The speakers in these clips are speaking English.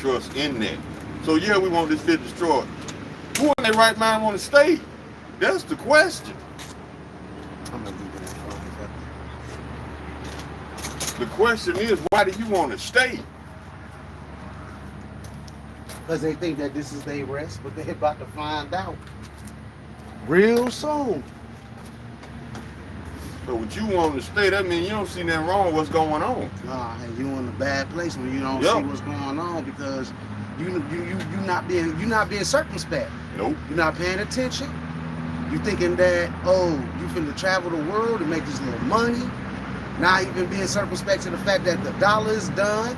trust in that. So yeah, we want this shit destroyed. Who in their right mind want to stay? That's the question. I'm gonna leave it at The question is, why do you want to stay? because they think that this is their rest, but they're about to find out real soon. So what you want to stay, that means you don't see nothing wrong with what's going on. Nah, and you in a bad place when you don't Yep. see what's going on because you not being circumspect. Nope. You're not paying attention. You thinking that, oh, you finna travel the world and make this little money. Not even being circumspect to the fact that the dollar is done.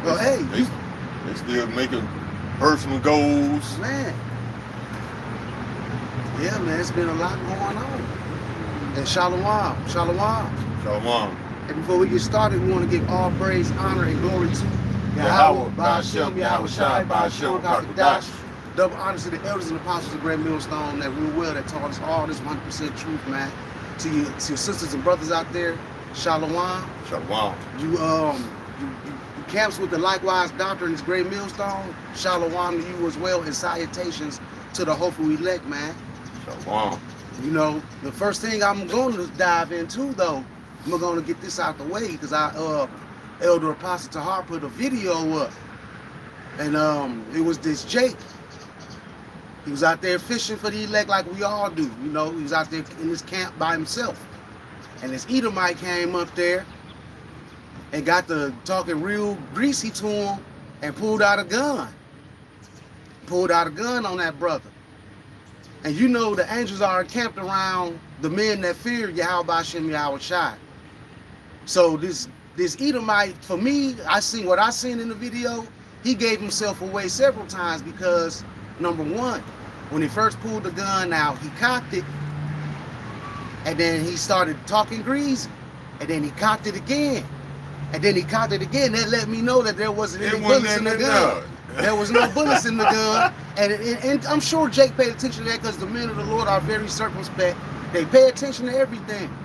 Well, hey, They still making personal goals. man. Yeah, man, it's been a lot going on. And Shalom. Shalom. And before we get started, we want to give all praise, honor, and glory to Yahweh, Ba'ashem, Yahweh Shai, Ba'ashem, Kakadash. Double honors to the elders and apostles of Great Millstone that rule well, that taught us all this 100% truth, man. To your sisters and brothers out there, Shalom. Shalom. You camps with the likewise doctrine, this Great Millstone. Shalom to you as well, and salutations to the hopeful elect, man. Shalom. You know, the first thing I'm going to dive into, though, I'm going to get this out the way because Elder Apostle Tahar put a video up, and it was this Jake. He was out there fishing for the elect like we all do. You know, he was out there in his camp by himself, and this Edomite came up there and got to talking real greasy to him and pulled out a gun. Pulled out a gun on that brother. And you know the angels are encamped around the men that fear Yahweh Ba'ashem Yahweh Shai. So this Edomite, for me, I seen what I seen in the video. He gave himself away several times because, number one, when he first pulled the gun out, he cocked it, and then he started talking greasy, and then he cocked it again, and then he cocked it again. That let me know that there wasn't any bullets in the gun. There was no bullets in the gun, and I'm sure Jake paid attention to that because the men of the Lord are very circumspect. They pay attention to everything.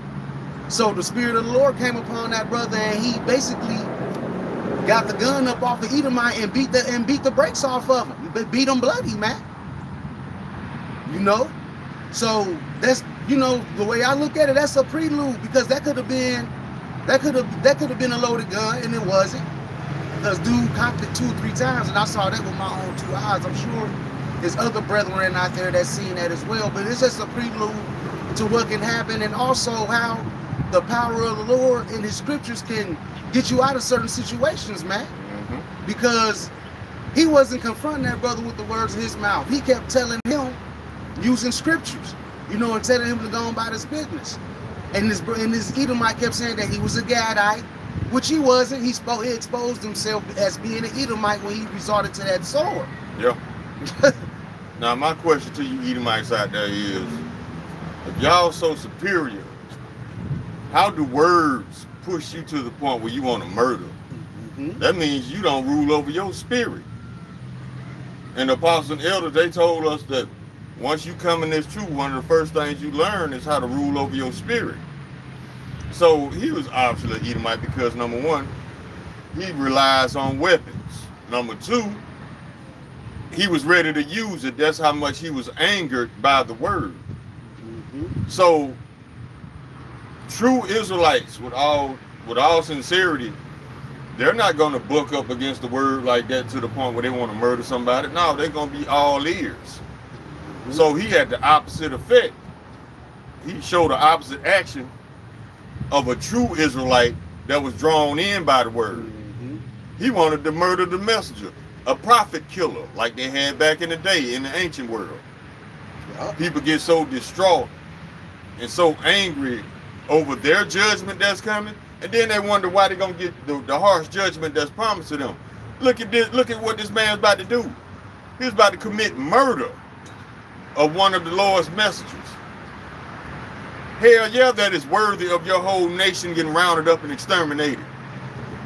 So the Spirit of the Lord came upon that brother, and he basically got the gun up off the Edomite and beat the brakes off of him. Beat him bloody, man. You know, so that's, you know, the way I look at it, that's a prelude, because that could have been a loaded gun, and it wasn't. Because dude cocked it 2-3 times, and I saw that with my own 2 eyes. I'm sure there's other brethren out there that's seen that as well. But it's just a prelude to what can happen, and also how the power of the Lord in His scriptures can get you out of certain situations, man. Mm-hmm. Because he wasn't confronting that brother with the words of his mouth. He kept telling him, using scriptures, you know, and telling him to go on about his business. And this Edomite kept saying that he was a Gadite, which he wasn't. He exposed himself as being an Edomite when he resorted to that sword. Yeah. Now, my question to you Edomites out there is, if y'all so superior, how do words push you to the point where you want to murder? Mm-hmm. That means you don't rule over your spirit. And the apostles and elders, they told us that once you come in this truth, one of the first things you learn is how to rule over your spirit. So he was obviously an Edomite because, number one, he relies on weapons. Number two, he was ready to use it. That's how much he was angered by the word. Mm-hmm. So true Israelites, with all sincerity, they're not going to book up against the word like that to the point where they want to murder somebody. No, they're going to be all ears. Mm-hmm. So he had the opposite effect. He showed the opposite action of a true Israelite that was drawn in by the word. Mm-hmm. He wanted to murder the messenger, a prophet killer like they had back in the day in the ancient world. Yep. People get so distraught and so angry over their judgment that's coming, and then they wonder why they're going to get the harsh judgment that's promised to them. Look at this. Look at what this man's about to do. He's about to commit murder of one of the Lord's messengers. Hell yeah, that is worthy of your whole nation getting rounded up and exterminated.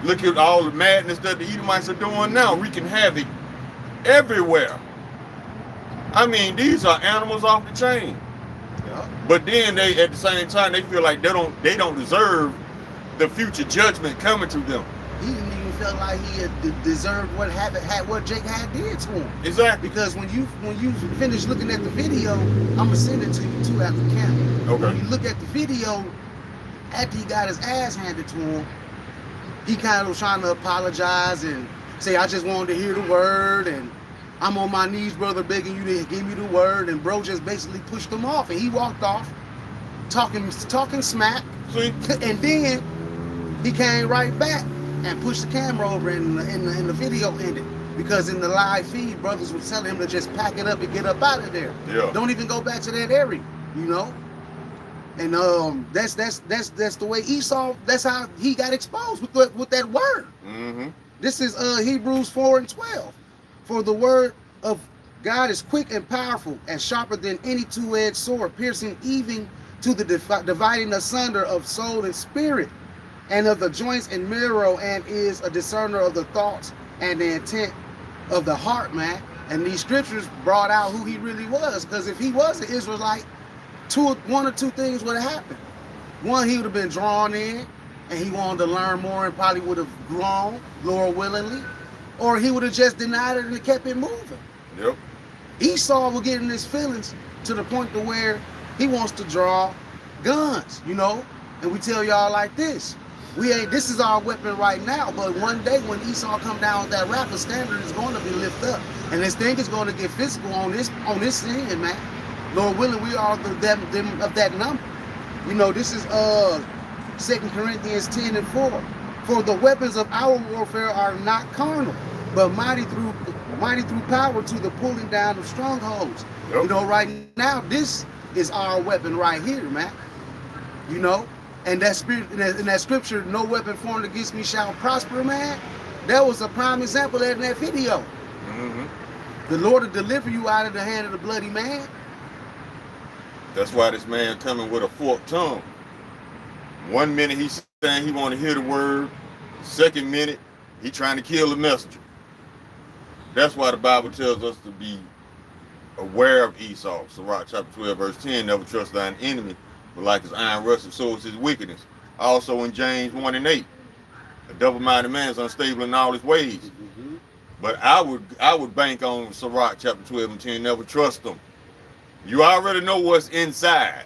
Look at all the madness that the Edomites are doing now, wreaking havoc everywhere. I mean, these are animals off the chain. Yep. But then they, at the same time, they feel like they don't deserve the future judgment coming to them. He didn't even felt like he had deserved what what Jake had did to him. Exactly. Because when you finish looking at the video, I'm gonna send it to you too after camp. Okay. When you look at the video, after he got his ass handed to him, he kind of was trying to apologize and say, I just wanted to hear the word, and I'm on my knees, brother, begging you to give me the word. And bro just basically pushed him off, and he walked off, talking smack. See? And then he came right back and pushed the camera over, and the video ended. Because in the live feed, brothers were telling him to just pack it up and get up out of there. Yeah. Don't even go back to that area, you know? And that's the way Esau, that's how he got exposed with that word. Mm-hmm. This is Hebrews 4:12. For the word of God is quick and powerful and sharper than any two-edged sword, piercing even to the dividing asunder of soul and spirit, and of the joints and marrow, and is a discerner of the thoughts and the intent of the heart, man. And these scriptures brought out who he really was, because if he was an Israelite, one or two things would have happened. One, he would have been drawn in, and he wanted to learn more and probably would have grown, Lord willingly, or he would have just denied it and kept it moving. Yep. Esau was getting his feelings to the point to where he wants to draw guns, you know. And we tell y'all like this: this is our weapon right now, but one day when Esau come down with that rap, the standard is going to be lifted up, and this thing is going to get physical on this thing, man. Lord willing, we are them of that number. You know, this is 2 Corinthians 10:4. For the weapons of our warfare are not carnal, but mighty through power to the pulling down of strongholds. Yep. You know, right now, this is our weapon right here, man. You know, and that spirit in that scripture, no weapon formed against me shall prosper, man. That was a prime example in that video. Mm-hmm. The Lord will deliver you out of the hand of the bloody man. That's why this man coming with a forked tongue. 1 minute he's saying he want to hear the word. 2nd minute, he trying to kill the messenger. That's why the Bible tells us to be aware of Esau. Sirach chapter 12, verse 10, never trust thine enemy, but like his iron rusted, so is his wickedness. Also in James 1:8, a double-minded man is unstable in all his ways. Mm-hmm. But I would bank on Sirach chapter 12 and 10, never trust them. You already know what's inside.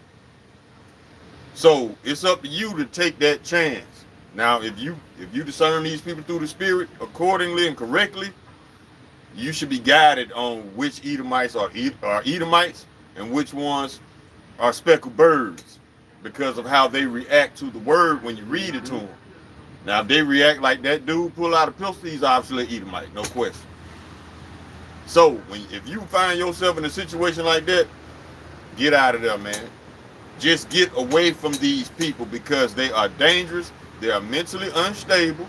So it's up to you to take that chance. Now, if you discern these people through the Spirit accordingly and correctly, you should be guided on which Edomites are Edomites and which ones are speckled birds, because of how they react to the word when you read it to them. Now, if they react like that dude pull out a pistol, he's obviously an Edomite, no question. So, if you find yourself in a situation like that, get out of there, man. Just get away from these people, because they are dangerous. They are mentally unstable.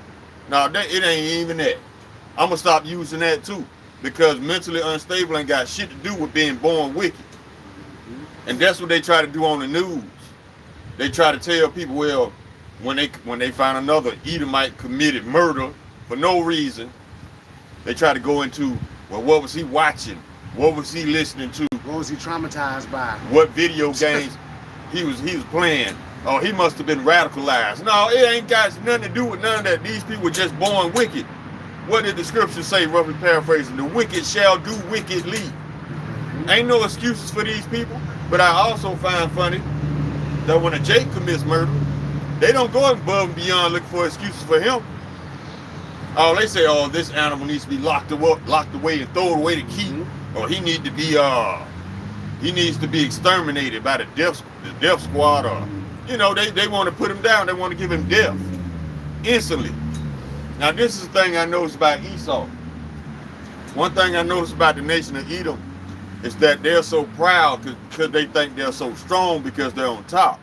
Now, it ain't even that. I'm going to stop using that too, because mentally unstable ain't got shit to do with being born wicked. And that's what they try to do on the news. They try to tell people, well, when they find another Edomite committed murder for no reason, they try to go into, well, what was he watching? What was he listening to? What was he traumatized by? What video games he was playing? Oh, he must have been radicalized. No, it ain't got nothing to do with none of that. These people were just born wicked. What did the scripture say, roughly paraphrasing? The wicked shall do wickedly. Ain't no excuses for these people. But I also find funny that when a Jake commits murder, they don't go above and beyond looking for excuses for him. Oh, they say, oh, this animal needs to be locked away and thrown away the key, or he needs to be exterminated by the death squad, or they want to put him down. They want to give him death instantly. Now, this is the thing I noticed about Esau. One thing I noticed about the nation of Edom is that they're so proud because they think they're so strong because they're on top.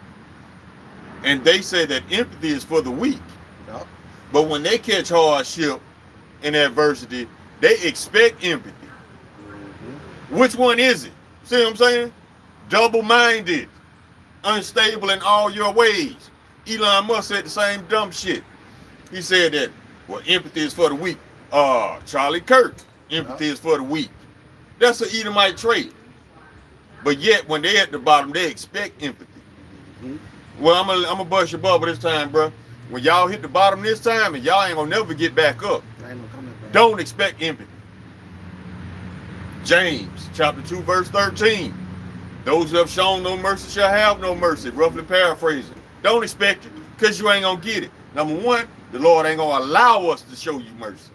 And they say that empathy is for the weak. Yep. But when they catch hardship and adversity, they expect empathy. Mm-hmm. Which one is it? See what I'm saying? Double-minded, unstable in all your ways. Elon Musk said the same dumb shit. He said that, well, empathy is for the weak. Charlie Kirk, empathy is for the weak. That's an Edomite trait. But yet, when they at the bottom, they expect empathy. Mm-hmm. Well, I'm gonna bust your bubble this time, bro. when y'all hit the bottom this time and y'all ain't gonna never get back up. Ain't no coming back. Don't expect empathy. James chapter 2 verse 13. Those who have shown no mercy shall have no mercy. Roughly paraphrasing. Don't expect it because you ain't gonna get it. Number one, the Lord ain't gonna allow us to show you mercy.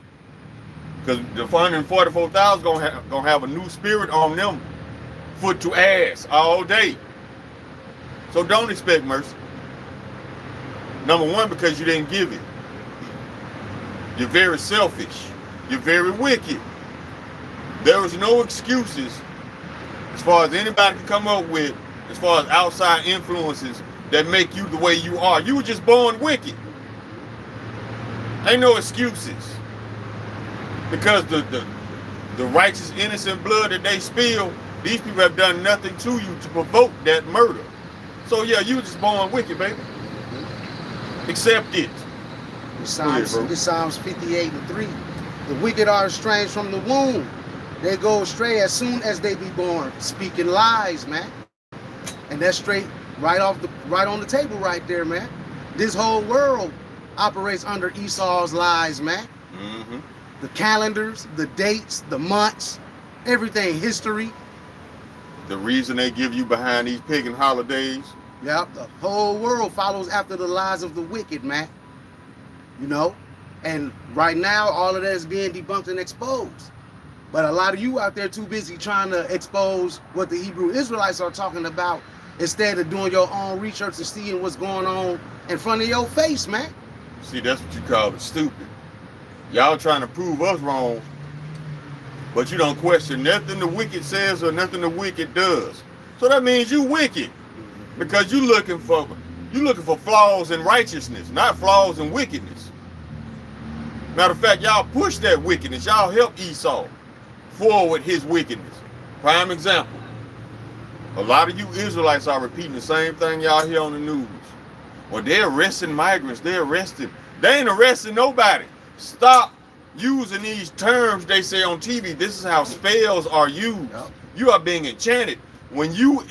Because the 144,000 gonna have a new spirit on them, foot to ass all day. So don't expect mercy. Number one, because you didn't give it. You're very selfish. You're very wicked. There is no excuses as far as anybody can come up with, as far as outside influences that make you the way you are. You were just born wicked. Ain't no excuses. Because the righteous, innocent blood that they spill, these people have done nothing to you to provoke that murder. So yeah, you were just born wicked, baby. Accept it. This Psalms 58:3. The wicked are estranged from the womb. They go astray as soon as they be born, speaking lies, man. And that's straight right on the table right there, man. This whole world operates under Esau's lies, man. Mm-hmm. The calendars, the dates, the months, everything, history. The reason they give you behind these pagan holidays. Yep, the whole world follows after the lies of the wicked, man. You know? And right now, all of that is being debunked and exposed. But a lot of you out there too busy trying to expose what the Hebrew Israelites are talking about instead of doing your own research and seeing what's going on in front of your face, man. See, that's what you call it, stupid. Y'all trying to prove us wrong, but you don't question nothing the wicked says or nothing the wicked does. So that means you wicked, because you looking for flaws in righteousness, not flaws in wickedness. Matter of fact, y'all push that wickedness. Y'all help Esau forward his wickedness. Prime example. A lot of you Israelites are repeating the same thing y'all hear on the news. Well, they're arresting migrants. They ain't arresting nobody. Stop using these terms they say on TV. This is how spells are used. Yep. You are being enchanted when you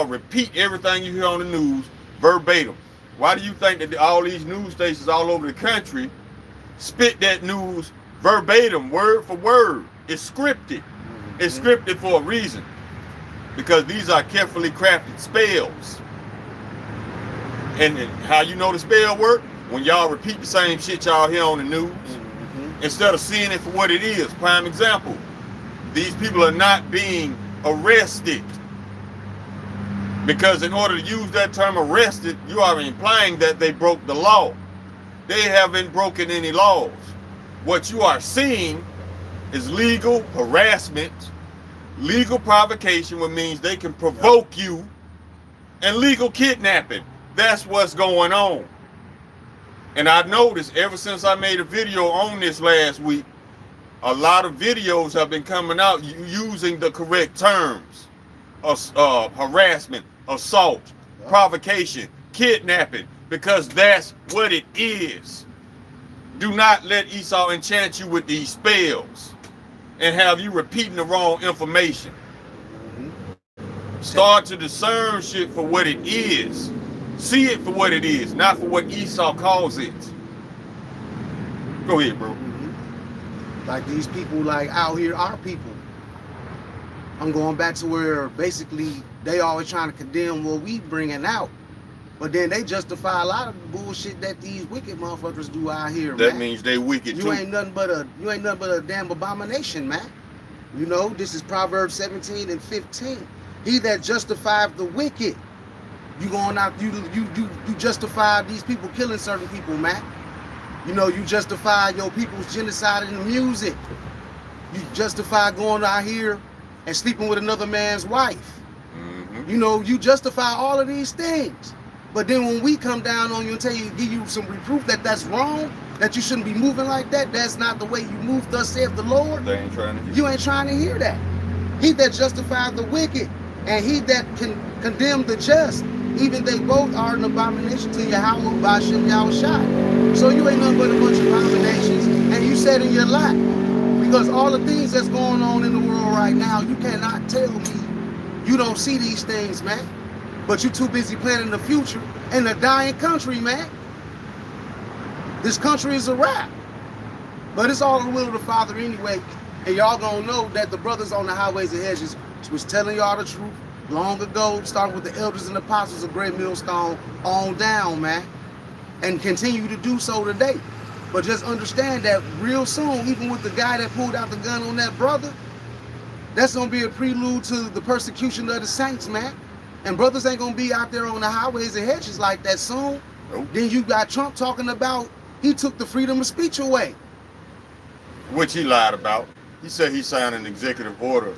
repeat everything you hear on the news verbatim. Why do you think that all these news stations all over the country spit that news verbatim, word for word? It's scripted. It's scripted for a reason, because these are carefully crafted spells. And how you know the spell work? When y'all repeat the same shit y'all hear on the news, instead of seeing it for what it is. Prime example, these people are not being arrested, because in order to use that term arrested, you are implying that they broke the law. They haven't broken any laws. What you are seeing is legal harassment, legal provocation, which means they can provoke you, and legal kidnapping. That's what's going on. And I noticed ever since I made a video on this last week, a lot of videos have been coming out using the correct terms. Harassment, assault, provocation, kidnapping, because that's what it is. Do not let Esau enchant you with these spells and have you repeating the wrong information. Start to discern shit for what it is. See it for what it is, not for what Esau calls it. Go ahead, bro. Like these people, like out here, our people. I'm going back to where basically they always trying to condemn what we bringing out, but then they justify a lot of the bullshit that these wicked motherfuckers do out here. That man. means they wicked too. You ain't nothing but a damn abomination, man. You know, this is Proverbs 17:15. He that justifieth the wicked. You going out, you justify these people killing certain people, man. You know, you justify your people's genocide in the music. You justify going out here and sleeping with another man's wife. You know, you justify all of these things. But then when we come down on you and give you some reproof that that's wrong, that you shouldn't be moving like that, that's not the way you move, thus saith the Lord. They ain't trying to hear. You ain't trying to hear that. He that justified the wicked and he that can condemn the just, even they both are an abomination to Yahweh Bashem Yahushai. So you ain't nothing but a bunch of abominations, and you said in your lot, because all the things that's going on in the world right now, you cannot tell me you don't see these things, man. But you too busy planning the future in a dying country, man. This country is a wrap. But it's all the will of the Father anyway. And y'all gonna know that the brothers on the highways and hedges was telling y'all the truth long ago, starting with the elders and apostles of Great Millstone on down, man. And continue to do so today. But just understand that real soon, even with the guy that pulled out the gun on that brother, that's gonna be a prelude to the persecution of the saints, man. And brothers ain't gonna be out there on the highways and hedges like that soon. Nope. Then you got Trump talking about he took the freedom of speech away. Which he lied about. He said he signed an executive order,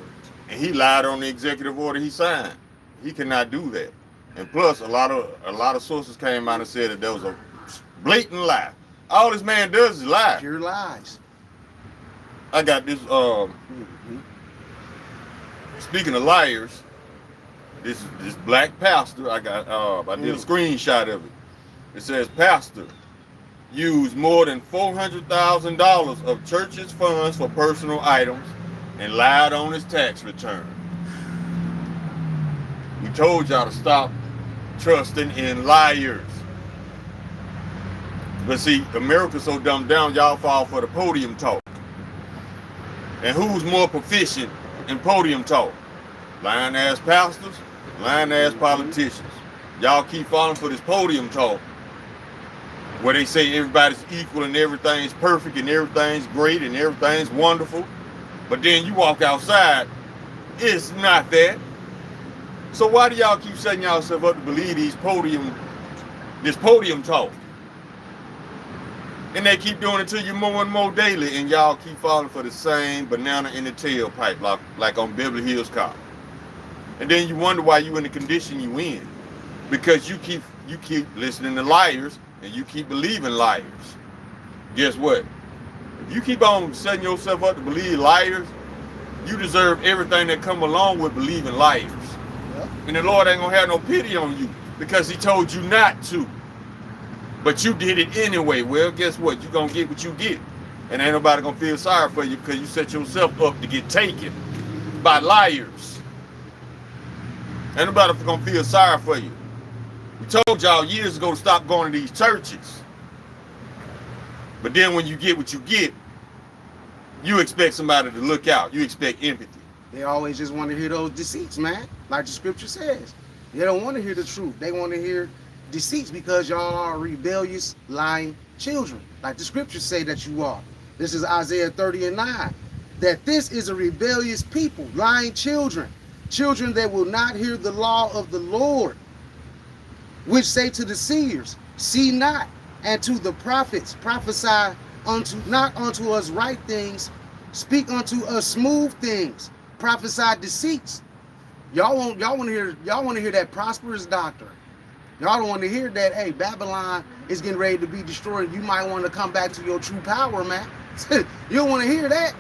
and he lied on the executive order he signed. He cannot do that. And plus, a lot of sources came out and said that there was a blatant lie. All this man does is lie. Pure lies. I got this. Speaking of liars, this black pastor. I did a screenshot of it. It says, "Pastor used more than $400,000 of church's funds for personal items and lied on his tax return." We told y'all to stop trusting in liars. But see, America's so dumbed down, y'all fall for the podium talk. And who's more proficient in podium talk? Lying ass pastors, lying ass politicians. Y'all keep falling for this podium talk where they say everybody's equal and everything's perfect and everything's great and everything's wonderful. But then you walk outside, it's not that. So why do y'all keep setting yourself up to believe this podium talk? And they keep doing it to you more and more daily, and y'all keep falling for the same banana in the tailpipe, like on Beverly Hills Cop. And then you wonder why you in the condition you in, because you keep listening to liars and you keep believing liars. Guess what? If you keep on setting yourself up to believe liars, you deserve everything that come along with believing liars. Yep. And the Lord ain't gonna have no pity on you because he told you not to. But you did it anyway. Well, guess what? You're gonna get what you get. And ain't nobody gonna feel sorry for you because you set yourself up to get taken by liars. Ain't nobody gonna feel sorry for you. We told y'all years ago to stop going to these churches. But then when you get what you get, you expect somebody to look out. You expect empathy. They always just want to hear those deceits, man. Like the scripture says. They don't want to hear the truth. They want to hear deceits because y'all are rebellious, lying children. Like the scriptures say that you are. This is Isaiah 30:9. That this is a rebellious people, lying children. Children that will not hear the law of the Lord. Which say to the seers, see not, and to the prophets, prophesy not unto us right things, speak unto us smooth things, prophesy deceits. Y'all want to hear that prosperous doctrine. Y'all don't want to hear that, hey, Babylon is getting ready to be destroyed. You might want to come back to your true power, man. You don't want to hear that.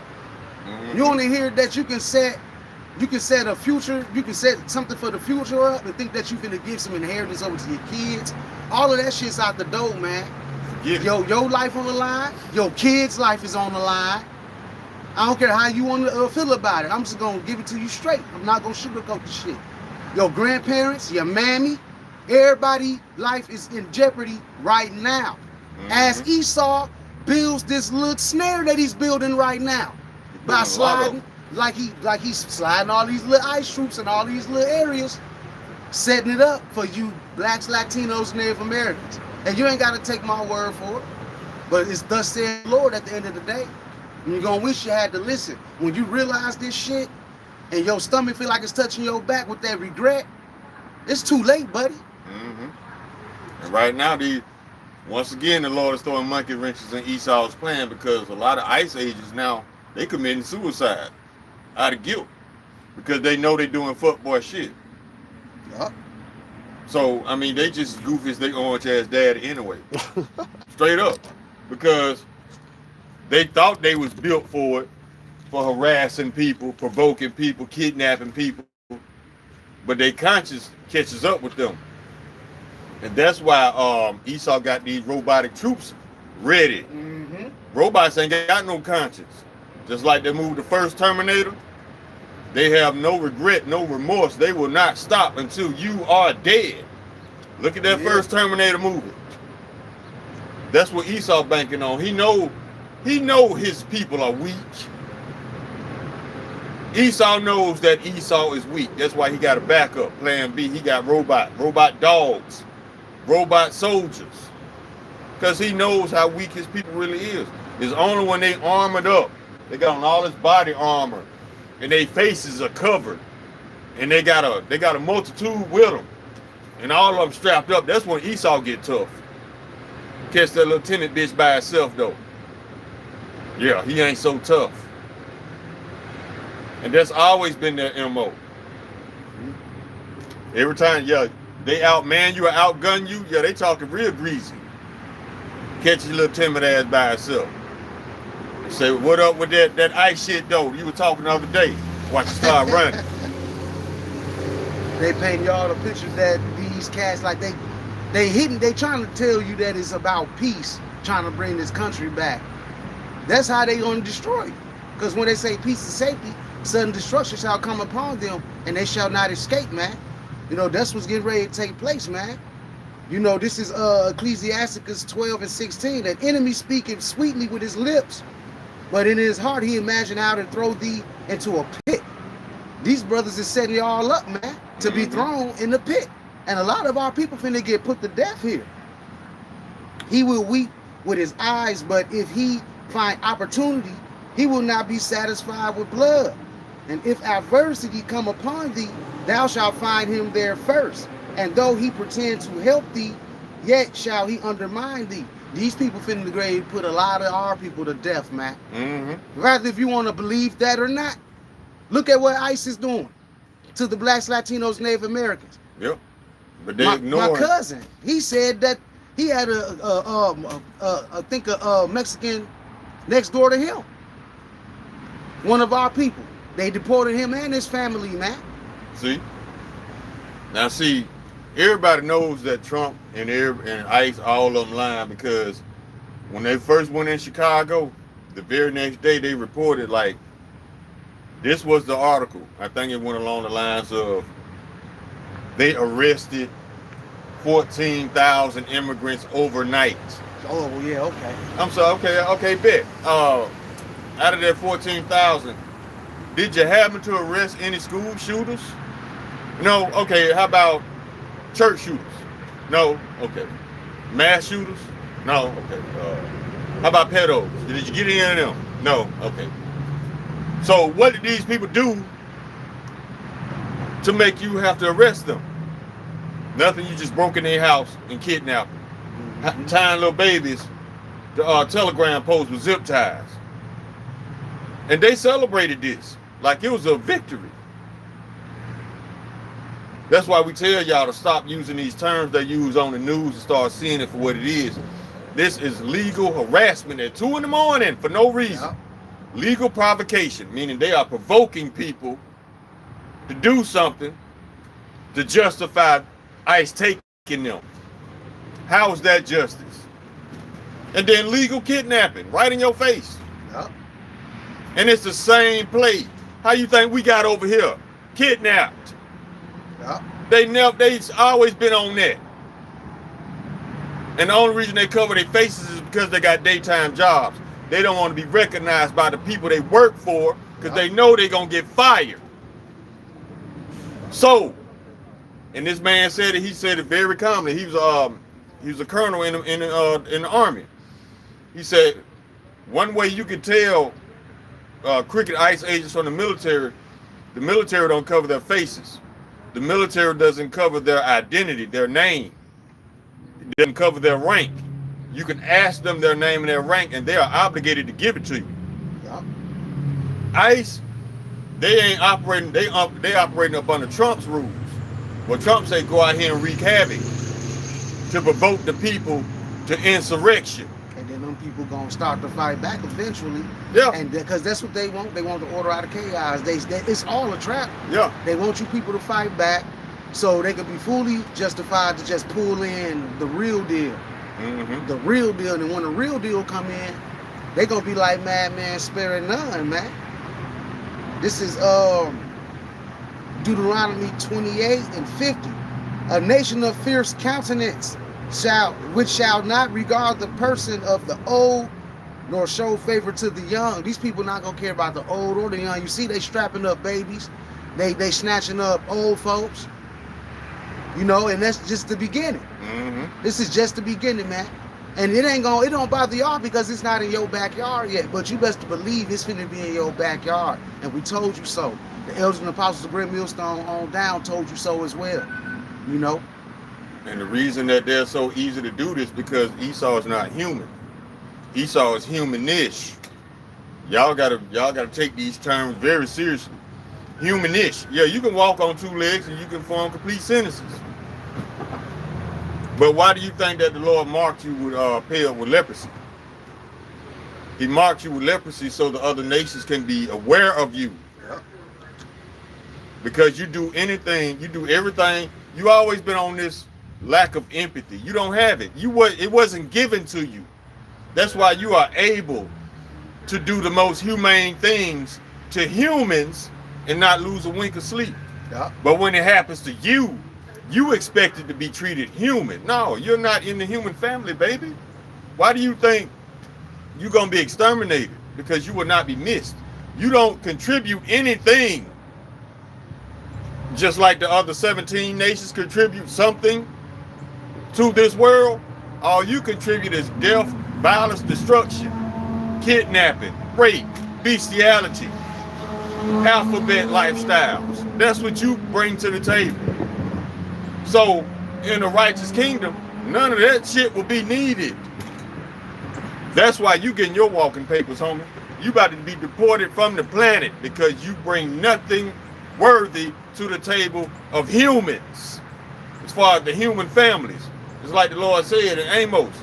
You want to hear that you can set a future, you can set something for the future up and think that you finna give some inheritance over to your kids. All of that shit's out the door, man. Your life on the line, your kids' life is on the line. I don't care how you want to feel about it. I'm just gonna give it to you straight. I'm not gonna sugarcoat the shit. Your grandparents, your mammy, everybody's life is in jeopardy right now. As Esau builds this little snare that he's building right now by sliding. Like he's sliding all these little ice troops in all these little areas, setting it up for you blacks, Latinos, Native Americans. And you ain't got to take my word for it. But it's thus said the Lord at the end of the day. And you're going to wish you had to listen. When you realize this shit and your stomach feel like it's touching your back with that regret, it's too late, buddy. And right now, once again, the Lord is throwing monkey wrenches in Esau's plan because a lot of ICE agents now, they committing suicide out of guilt because they know they're doing fuckboy shit. Yup. So, I mean, they just goofy as they orange ass daddy anyway. Straight up. Because they thought they was built for it, for harassing people, provoking people, kidnapping people. But their conscience catches up with them. And that's why Esau got these robotic troops ready. Robots ain't got no conscience. Just like they moved the first Terminator, they have no regret, no remorse. They will not stop until you are dead. Look at that first Terminator movie. That's what Esau banking on. He know his people are weak. Esau knows that Esau is weak. That's why he got a backup, plan B. He got robot dogs, robot soldiers. Because he knows how weak his people really is. It's only when they armored up. They got on all this body armor. And their faces are covered. And they got a multitude with them. And all of them strapped up. That's when Esau get tough. Catch that lieutenant bitch by herself though. Yeah, he ain't so tough. And that's always been their MO. Every time, yeah, they outman you or outgun you, yeah, they talking real greasy. Catch your little timid ass by herself. Say, what up with that ice shit though? You were talking the other day. Watch you start running. They paint y'all the picture that these cats, like they trying to tell you that it's about peace, trying to bring this country back. That's how they gonna destroy you. Because when they say peace and safety, sudden destruction shall come upon them, and they shall not escape, man. You know, that's what's getting ready to take place, man. You know, this is Ecclesiasticus 12:16. An enemy speaketh sweetly with his lips, but in his heart he imagined how to throw thee into a pit. These brothers is setting y'all up, man, to be thrown in the pit. And a lot of our people finna get put to death here. He will weep with his eyes, but if he find opportunity, he will not be satisfied with blood. And if adversity come upon thee, thou shalt find him there first. And though he pretend to help thee, yet shall he undermine thee. These people finna the grave put a lot of our people to death, man. Rather if you want to believe that or not, look at what ICE is doing to the blacks, Latinos, Native Americans. Yep. But they ignore my cousin, he said that he had I think a Mexican next door to him. One of our people. They deported him and his family, man. See? Now see, everybody knows that Trump and ICE all of them lying, because when they first went in Chicago, the very next day they reported, like, this was the article. I think it went along the lines of, they arrested 14,000 immigrants overnight. Oh, yeah, okay. I'm sorry, okay, bet. Out of that 14,000, did you happen to arrest any school shooters? No, okay, how about church shooters? No, okay. Mass shooters? No, okay. How about pedos? Did you get any of them? No, okay. So what did these people do to make you have to arrest them? Nothing, you just broke in their house and kidnapped them. Tying little babies to telegram posts with zip ties. And they celebrated this like it was a victory. That's why we tell y'all to stop using these terms they use on the news and start seeing it for what it is. This is legal harassment at 2 in the morning for no reason. Yeah. Legal provocation, meaning they are provoking people to do something to justify ICE taking them. How is that justice? And then legal kidnapping, right in your face. Yeah. And it's the same play. How you think we got over here? Kidnapped. Yeah. They've always been on that. And the only reason they cover their faces is because they got daytime jobs. They don't want to be recognized by the people they work for, because they know they're going to get fired. So, and this man said it, he said it very calmly. He was a colonel in the army. He said, one way you can tell cricket ICE agents from the military don't cover their faces. The military doesn't cover their identity, their name. It doesn't cover their rank. You can ask them their name and their rank, and they are obligated to give it to you. Yeah. ICE, they ain't operating. They operating up under Trump's rules. Well, Trump say go out here and wreak havoc to provoke the people to insurrection. And then them people gonna start to fight back eventually. Yeah. And because that's what they want. They want the order out of chaos. It's all a trap. Yeah. They want you people to fight back, so they could be fully justified to just pull in the real deal. Mm-hmm. The real deal. And when the real deal come in, they gonna be like madman sparing none, man. This is Deuteronomy 28:50. A nation of fierce countenance which shall not regard the person of the old, nor show favor to the young. These people not gonna care about the old or the young. You see, they strapping up babies, they snatching up old folks, you know, and that's just the beginning. This is just the beginning, man. And it don't bother y'all because it's not in your backyard yet. But you best believe it's finna be in your backyard. And we told you so. The elders and apostles of Great Millstone on down told you so as well. You know? And the reason that they're so easy to do this because Esau is not human. Esau is humanish. Y'all gotta take these terms very seriously. Humanish. Yeah, you can walk on two legs and you can form complete sentences. But why do you think that the Lord marked you with pale with leprosy? He marked you with leprosy so the other nations can be aware of you. Yeah. Because you do anything, you do everything. You always been on this lack of empathy. You don't have it. It wasn't given to you. That's why you are able to do the most humane things to humans and not lose a wink of sleep. Yeah. But when it happens to you, you expect it to be treated human. No, you're not in the human family, baby. Why do you think you're going to be exterminated? Because you will not be missed. You don't contribute anything. Just like the other 17 nations contribute something to this world, all you contribute is death, violence, destruction, kidnapping, rape, bestiality, alphabet lifestyles. That's what you bring to the table. So, in a righteous kingdom, none of that shit will be needed. That's why you getting your walking papers, homie. You about to be deported from the planet because you bring nothing worthy to the table of humans. As far as the human families, it's like the Lord said in Amos,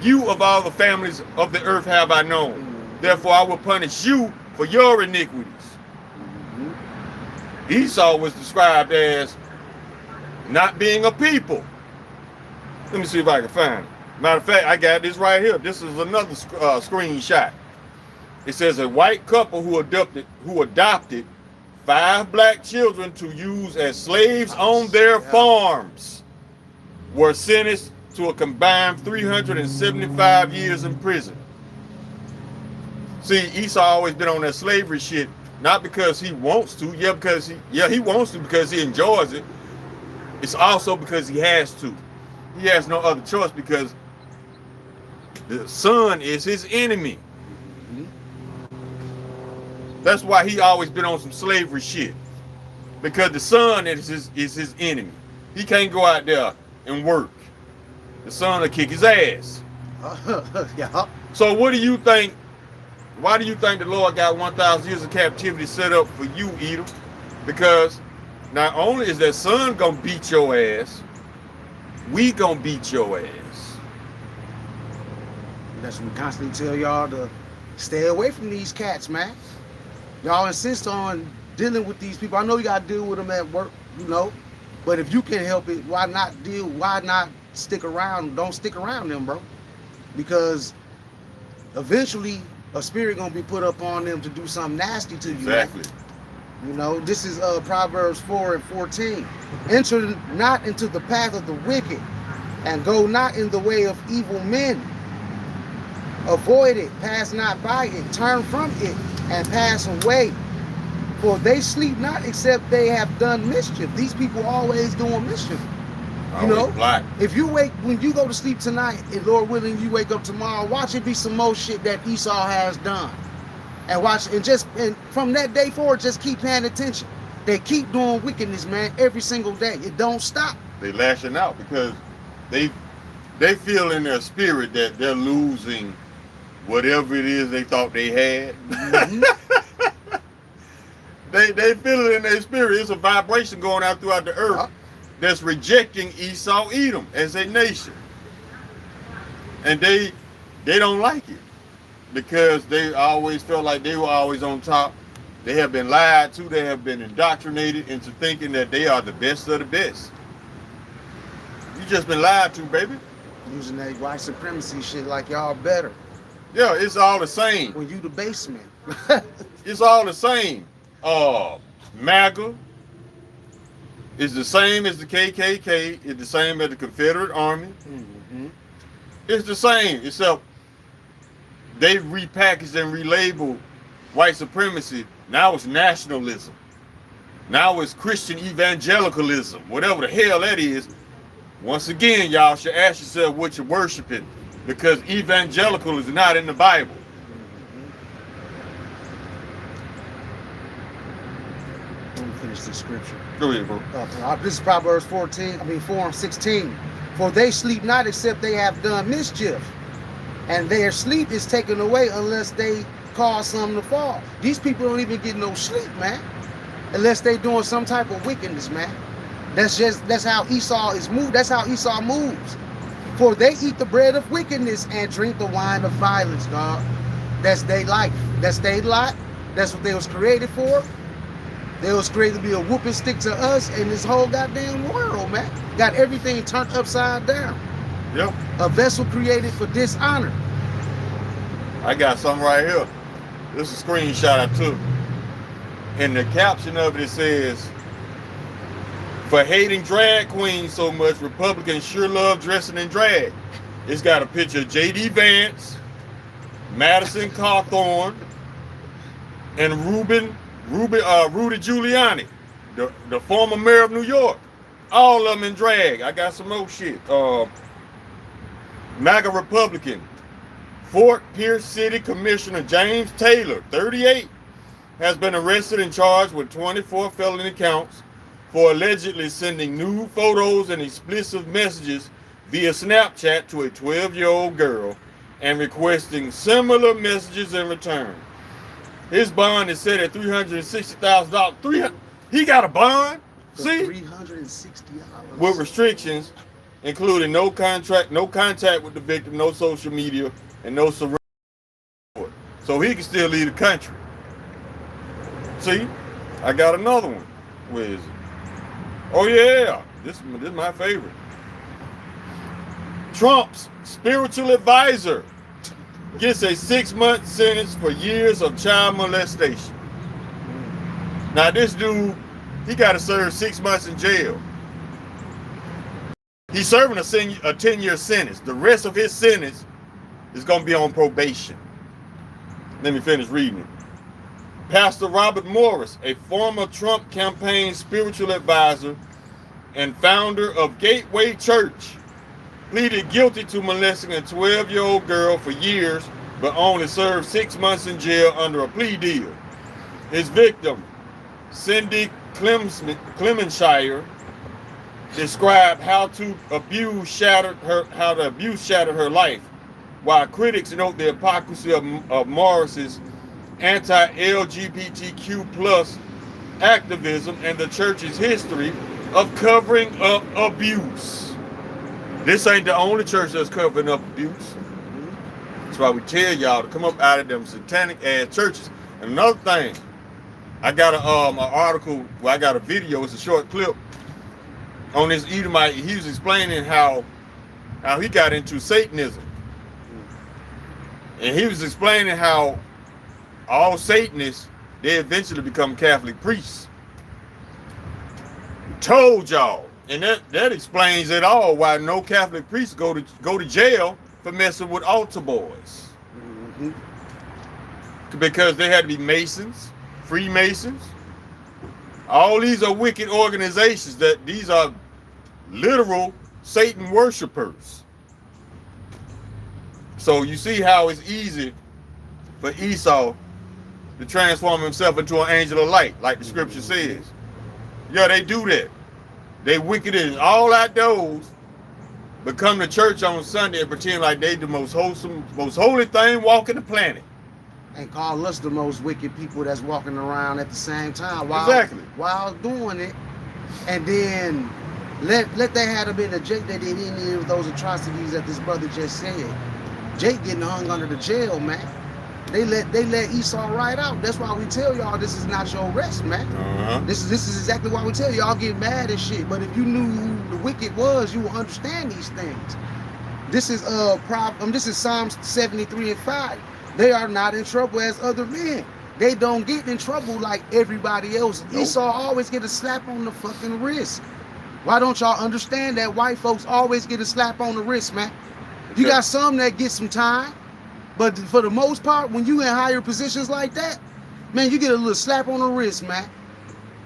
you of all the families of the earth have I known. Therefore I will punish you for your iniquities. Esau was described as not being a people. Let me see if I can find it. Matter of fact, I got this right here. This is another screenshot. It says a white couple who adopted 5 black children to use as slaves on their farms were sentenced to a combined 375 years in prison. See, Esau always been on that slavery shit, not because he wants to, he wants to because he enjoys it. It's also because he has to. He has no other choice because the son is his enemy. That's why he always been on some slavery shit. Because the son is his enemy. He can't go out there and work. The son will kick his ass. Yeah. So what do you think? Why do you think the Lord got 1,000 years of captivity set up for you, Edom? Because not only is that son gonna beat your ass, we gonna beat your ass. That's what we constantly tell y'all to stay away from these cats, man. Y'all insist on dealing with these people. I know you gotta deal with them at work, you know, but if you can help it, why not stick around? Don't stick around them, bro, because eventually a spirit gonna be put up on them to do something nasty to you. Exactly. Man. You know, this is Proverbs 4:14. Enter not into the path of the wicked, and go not in the way of evil men. Avoid it, pass not by it, turn from it, and pass away. For they sleep not except they have done mischief. These people always doing mischief. You know, if you when you go to sleep tonight, and Lord willing, you wake up tomorrow, watch it be some more shit that Esau has done. And watch, and from that day forward, just keep paying attention. They keep doing wickedness, man, every single day. It don't stop. They lashing out because they feel in their spirit that they're losing whatever it is they thought they had. They feel it in their spirit. It's a vibration going out throughout the earth that's rejecting Esau, Edom as a nation. And they don't like it because they always felt like they were always on top. They have been lied to. They have been indoctrinated into thinking that they are the best of the best. You just been lied to, baby. Using that white supremacy shit like y'all better. Yeah, it's all the same. When you the basement. It's all the same. MAGA, It's the same as the KKK. It's the same as the Confederate Army. Mm-hmm. It's the same, except they repackaged and relabeled white supremacy. Now it's nationalism. Now it's Christian evangelicalism, whatever the hell that is. Once again, y'all should ask yourself what you're worshiping, because evangelical is not in the Bible. Let me finish the scripture. Go ahead, bro. This is Proverbs 4:16. For they sleep not except they have done mischief, and their sleep is taken away unless they cause something to fall. These people don't even get no sleep, man, unless they doing some type of wickedness, man. That's how Esau is moved. That's how Esau moves. For they eat the bread of wickedness and drink the wine of violence, dog. That's their life. That's their lot. That's what they was created for. They was created to be a whooping stick to us and this whole goddamn world, man. Got everything turned upside down. Yep. A vessel created for dishonor. I got something right here. This is a screenshot I took. And the caption of it says, for hating drag queens so much, Republicans sure love dressing in drag. It's got a picture of J.D. Vance, Madison Cawthorn, and Rudy Giuliani, the former mayor of New York. All of them in drag. I got some more shit. MAGA Republican, Fort Pierce City Commissioner James Taylor, 38, has been arrested and charged with 24 felony counts for allegedly sending nude photos and explicit messages via Snapchat to a 12-year-old girl and requesting similar messages in return. His bond is set at $360,000. He got a bond? See? $360. With restrictions, including no contact with the victim, no social media, and no surrender. So he can still leave the country. See? I got another one. Where is it? Oh yeah, this is my favorite. Trump's spiritual advisor gets a 6-month sentence for years of child molestation. Now this dude, he got to serve 6 months in jail. He's serving a 10-year sentence. The rest of his sentence is going to be on probation. Let me finish reading it. Pastor Robert Morris, a former Trump campaign spiritual advisor and founder of Gateway Church, pleaded guilty to molesting a 12-year-old girl for years, but only served 6 months in jail under a plea deal. His victim, Cindy Clemenshire, described how the abuse shattered her life, while critics note the hypocrisy of Morris's anti-LGBTQ plus activism and the church's history of covering up abuse. This ain't the only church that's covering up abuse. That's why we tell y'all to come up out of them satanic ass churches. And another thing, I got an article, I got a video, it's a short clip on this Edomite. He was explaining how he got into Satanism. And he was explaining how all Satanists, they eventually become Catholic priests. Told y'all, and that explains it all. Why no Catholic priests go to jail for messing with altar boys. Mm-hmm. Because they had to be Masons, Freemasons. All these are wicked organizations. These are literal Satan worshipers. So you see how it's easy for Esau to transform himself into an angel of light, like the scripture says. Yeah, they do that. They wicked and all outdoors, but come to church on Sunday and pretend like they the most wholesome, most holy thing walking the planet. And call us the most wicked people that's walking around at the same time while doing it. And then let that have been a Jake that did any of those atrocities that this brother just said. Jake getting hung under the jail, man. They let Esau right out. That's why we tell y'all this is not your rest, man. This is exactly why we tell y'all get mad and shit. But if you knew who the wicked was, you will understand these things. This is this is Psalms 73:5. They are not in trouble as other men, they don't get in trouble like everybody else. Nope. Esau always get a slap on the fucking wrist. Why don't y'all understand that white folks always get a slap on the wrist, man? You got some that get some time, but for the most part, when you in higher positions like that, man, you get a little slap on the wrist, man.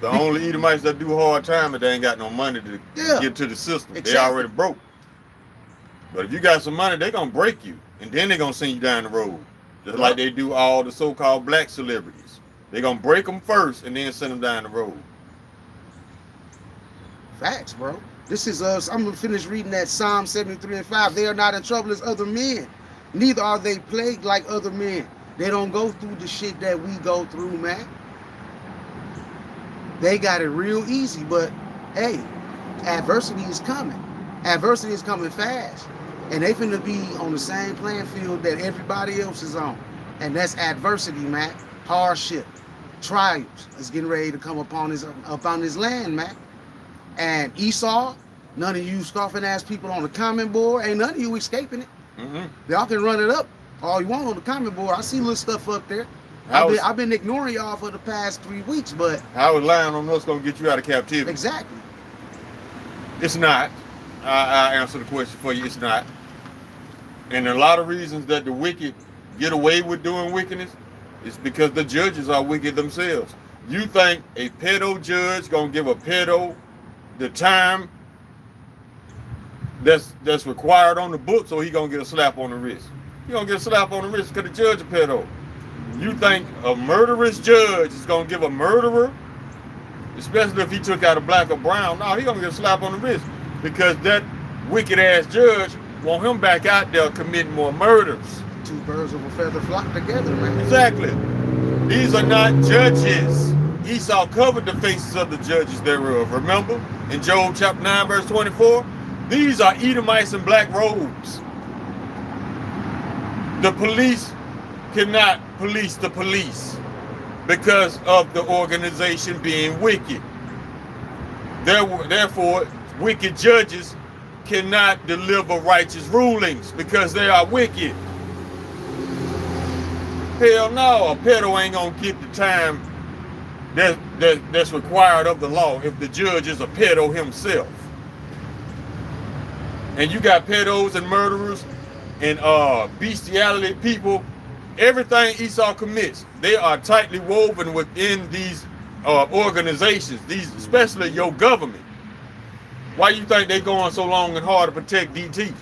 The only Edomites that do hard time is they ain't got no money to get to the system. Exactly. They already broke. But if you got some money, they gonna break you, and then they gonna send you down the road, just like they do all the so-called black celebrities. They gonna break them first, and then send them down the road. Facts, bro. This is I'm gonna finish reading that Psalm 73:5. They are not in trouble as other men, neither are they plagued like other men. They don't go through the shit that we go through, man. They got it real easy, but hey, adversity is coming. Adversity is coming fast. And they finna be on the same playing field that everybody else is on. And that's adversity, man. Hardship. Trials is getting ready to come upon this land, man. And Esau, none of you scoffing ass people on the comment board, ain't none of you escaping it. Y'all can run it up all you want on the comment board. I see little stuff up there. I've been ignoring y'all for the past 3 weeks, but how is lying on us gonna get you out of captivity? Exactly. It's not. I answer the question for you. It's not. And a lot of reasons that the wicked get away with doing wickedness is because the judges are wicked themselves. You think a pedo judge gonna give a pedo the time that's required on the book, so he gonna get a slap on the wrist? He gonna get a slap on the wrist because the judge a pedo. You think a murderous judge is gonna give a murderer, especially if he took out a black or brown? No, he gonna get a slap on the wrist because that wicked ass judge want him back out there committing more murders. Two birds of a feather flock together, man. Exactly. These are not judges. Esau covered the faces of the judges thereof. Remember in Job chapter 9 verse 24? These are Edomites in black robes. The police cannot police the police because of the organization being wicked. Therefore, wicked judges cannot deliver righteous rulings because they are wicked. Hell no, a pedo ain't gonna get the time that's required of the law if the judge is a pedo himself. And you got pedos and murderers and bestiality people. Everything Esau commits, they are tightly woven within these organizations, these, especially your government. Why you think they going so long and hard to protect DT?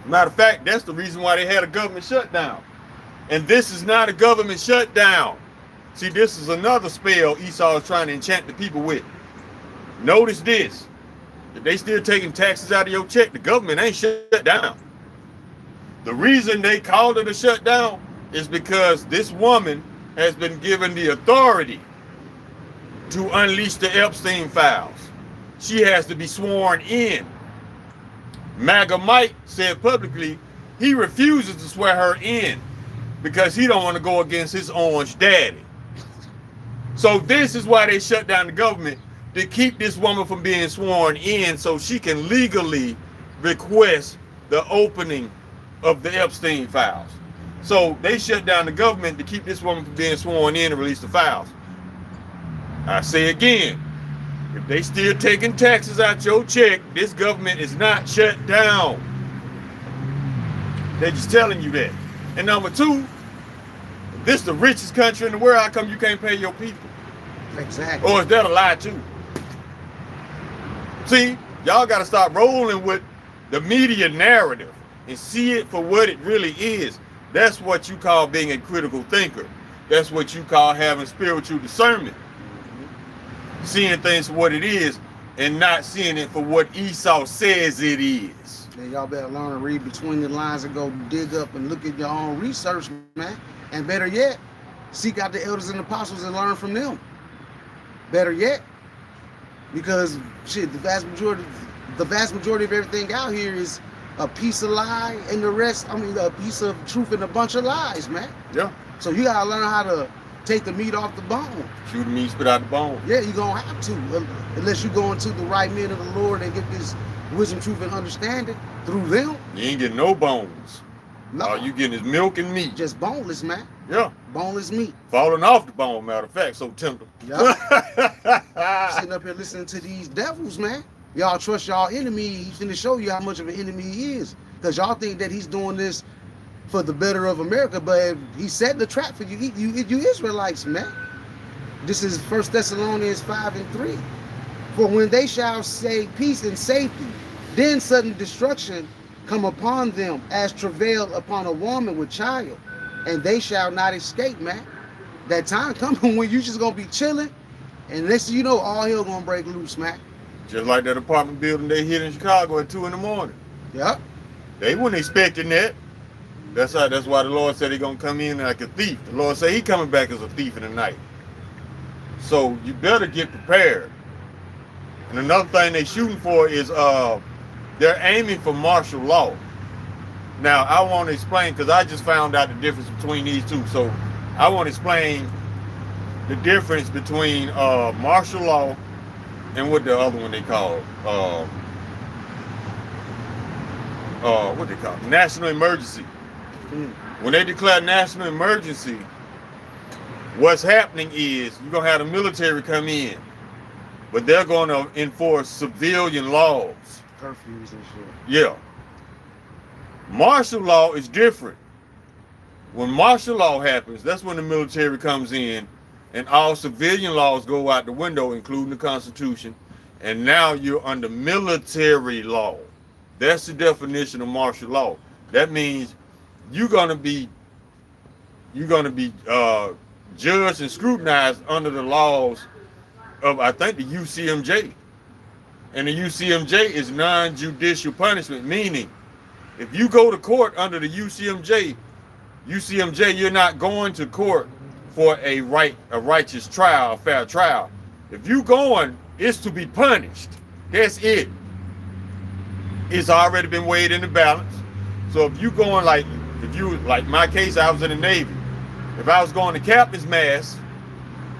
Matter of fact, that's the reason why they had a government shutdown. And this is not a government shutdown. See, this is another spell Esau is trying to enchant the people with. Notice this. If they still taking taxes out of your check, the government ain't shut down. The reason they called it a shutdown is because this woman has been given the authority to unleash the Epstein files. She has to be sworn in. MAGA Mike said publicly he refuses to swear her in because he don't want to go against his orange daddy. So this is why they shut down the government, to keep this woman from being sworn in so she can legally request the opening of the Epstein files. So they shut down the government to keep this woman from being sworn in and release the files. I say again, if they still taking taxes out your check, this government is not shut down. They're just telling you that. And number two, this is the richest country in the world. How come you can't pay your people? Exactly. Or is that a lie too? See, y'all got to stop rolling with the media narrative and see it for what it really is. That's what you call being a critical thinker. That's what you call having spiritual discernment. Seeing things for what it is and not seeing it for what Esau says it is. Then y'all better learn to read between the lines and go dig up and look at your own research, man. And better yet, seek out the elders and apostles and learn from them. Better yet, because shit, the vast majority of everything out here is a piece of lie and the rest, a piece of truth and a bunch of lies, man. Yeah. So you gotta learn how to take the meat off the bone. Chew the meat, spit out the bone. Yeah, you're gonna have to, unless you go into the right men of the Lord and get this wisdom, truth, and understanding through them. You ain't getting no bones. No, All you getting is milk and meat. just boneless, man. Yeah. Boneless meat. Falling off the bone, matter of fact, so tender. Yeah. Sitting up here listening to these devils, man. Y'all trust y'all enemy. He's finna show you how much of an enemy he is. Because y'all think that he's doing this for the better of America, but he's setting the trap for you Israelites, man. This is 1 Thessalonians 5:3. For when they shall say peace and safety, then sudden destruction come upon them as travail upon a woman with child, and they shall not escape, man. That time coming when you just gonna be chilling, and next thing you know, all hell gonna break loose, man. Just like that apartment building they hit in Chicago at 2 in the morning. Yep. They weren't expecting that. That's why the Lord said He's gonna come in like a thief. The Lord said He coming back as a thief in the night. So you better get prepared. And another thing they shooting for is they're aiming for martial law. Now I want to explain, because I just found out the difference between these two. So I want to explain the difference between martial law and what the other one they call what they call national emergency. When they declare national emergency, what's happening is you're gonna have the military come in, but they're gonna enforce civilian laws. Curfews and shit. Yeah. Martial law is different. When martial law happens, that's when the military comes in and all civilian laws go out the window, including the Constitution, and now you're under military law. That's the definition of martial law. That means you're gonna be judged and scrutinized under the laws of, I think, the UCMJ. And the UCMJ is non-judicial punishment, meaning if you go to court under the UCMJ, you're not going to court for a righteous trial, a fair trial. If you going, it's to be punished. That's it. It's already been weighed in the balance. So if you going like my case, I was in the Navy. If I was going to captain's mast,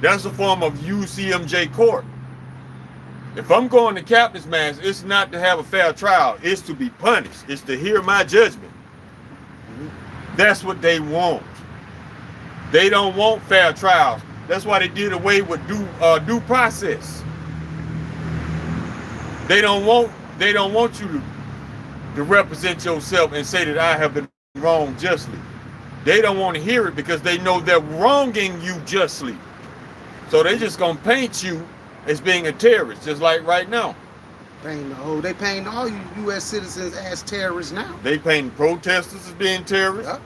that's a form of UCMJ court. If I'm going to captain's mast, it's not to have a fair trial. It's to be punished. It's to hear my judgment. That's what they want. They don't want fair trials. That's why they did away with due process. They don't want you to represent yourself and say that I have been wronged justly. They don't want to hear it because they know they're wronging you justly. So they just gonna paint you as being a terrorist, just like right now. They paint all you U.S. citizens as terrorists now. They paint protesters as being terrorists.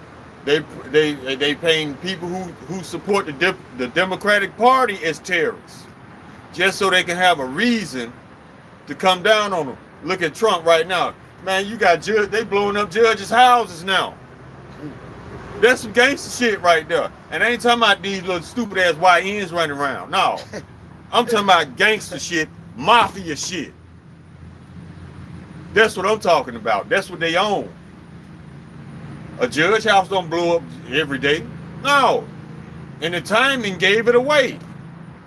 Yep. They paint people who support the Democratic Party as terrorists, just so they can have a reason to come down on them. Look at Trump right now, man. You got they blowing up judges' houses now. That's some gangster shit right there. And I ain't talking about these little stupid ass YNs running around. No, I'm talking about gangster shit, mafia shit. That's what I'm talking about. That's what they own. A judge house don't blow up every day. No. And the timing gave it away.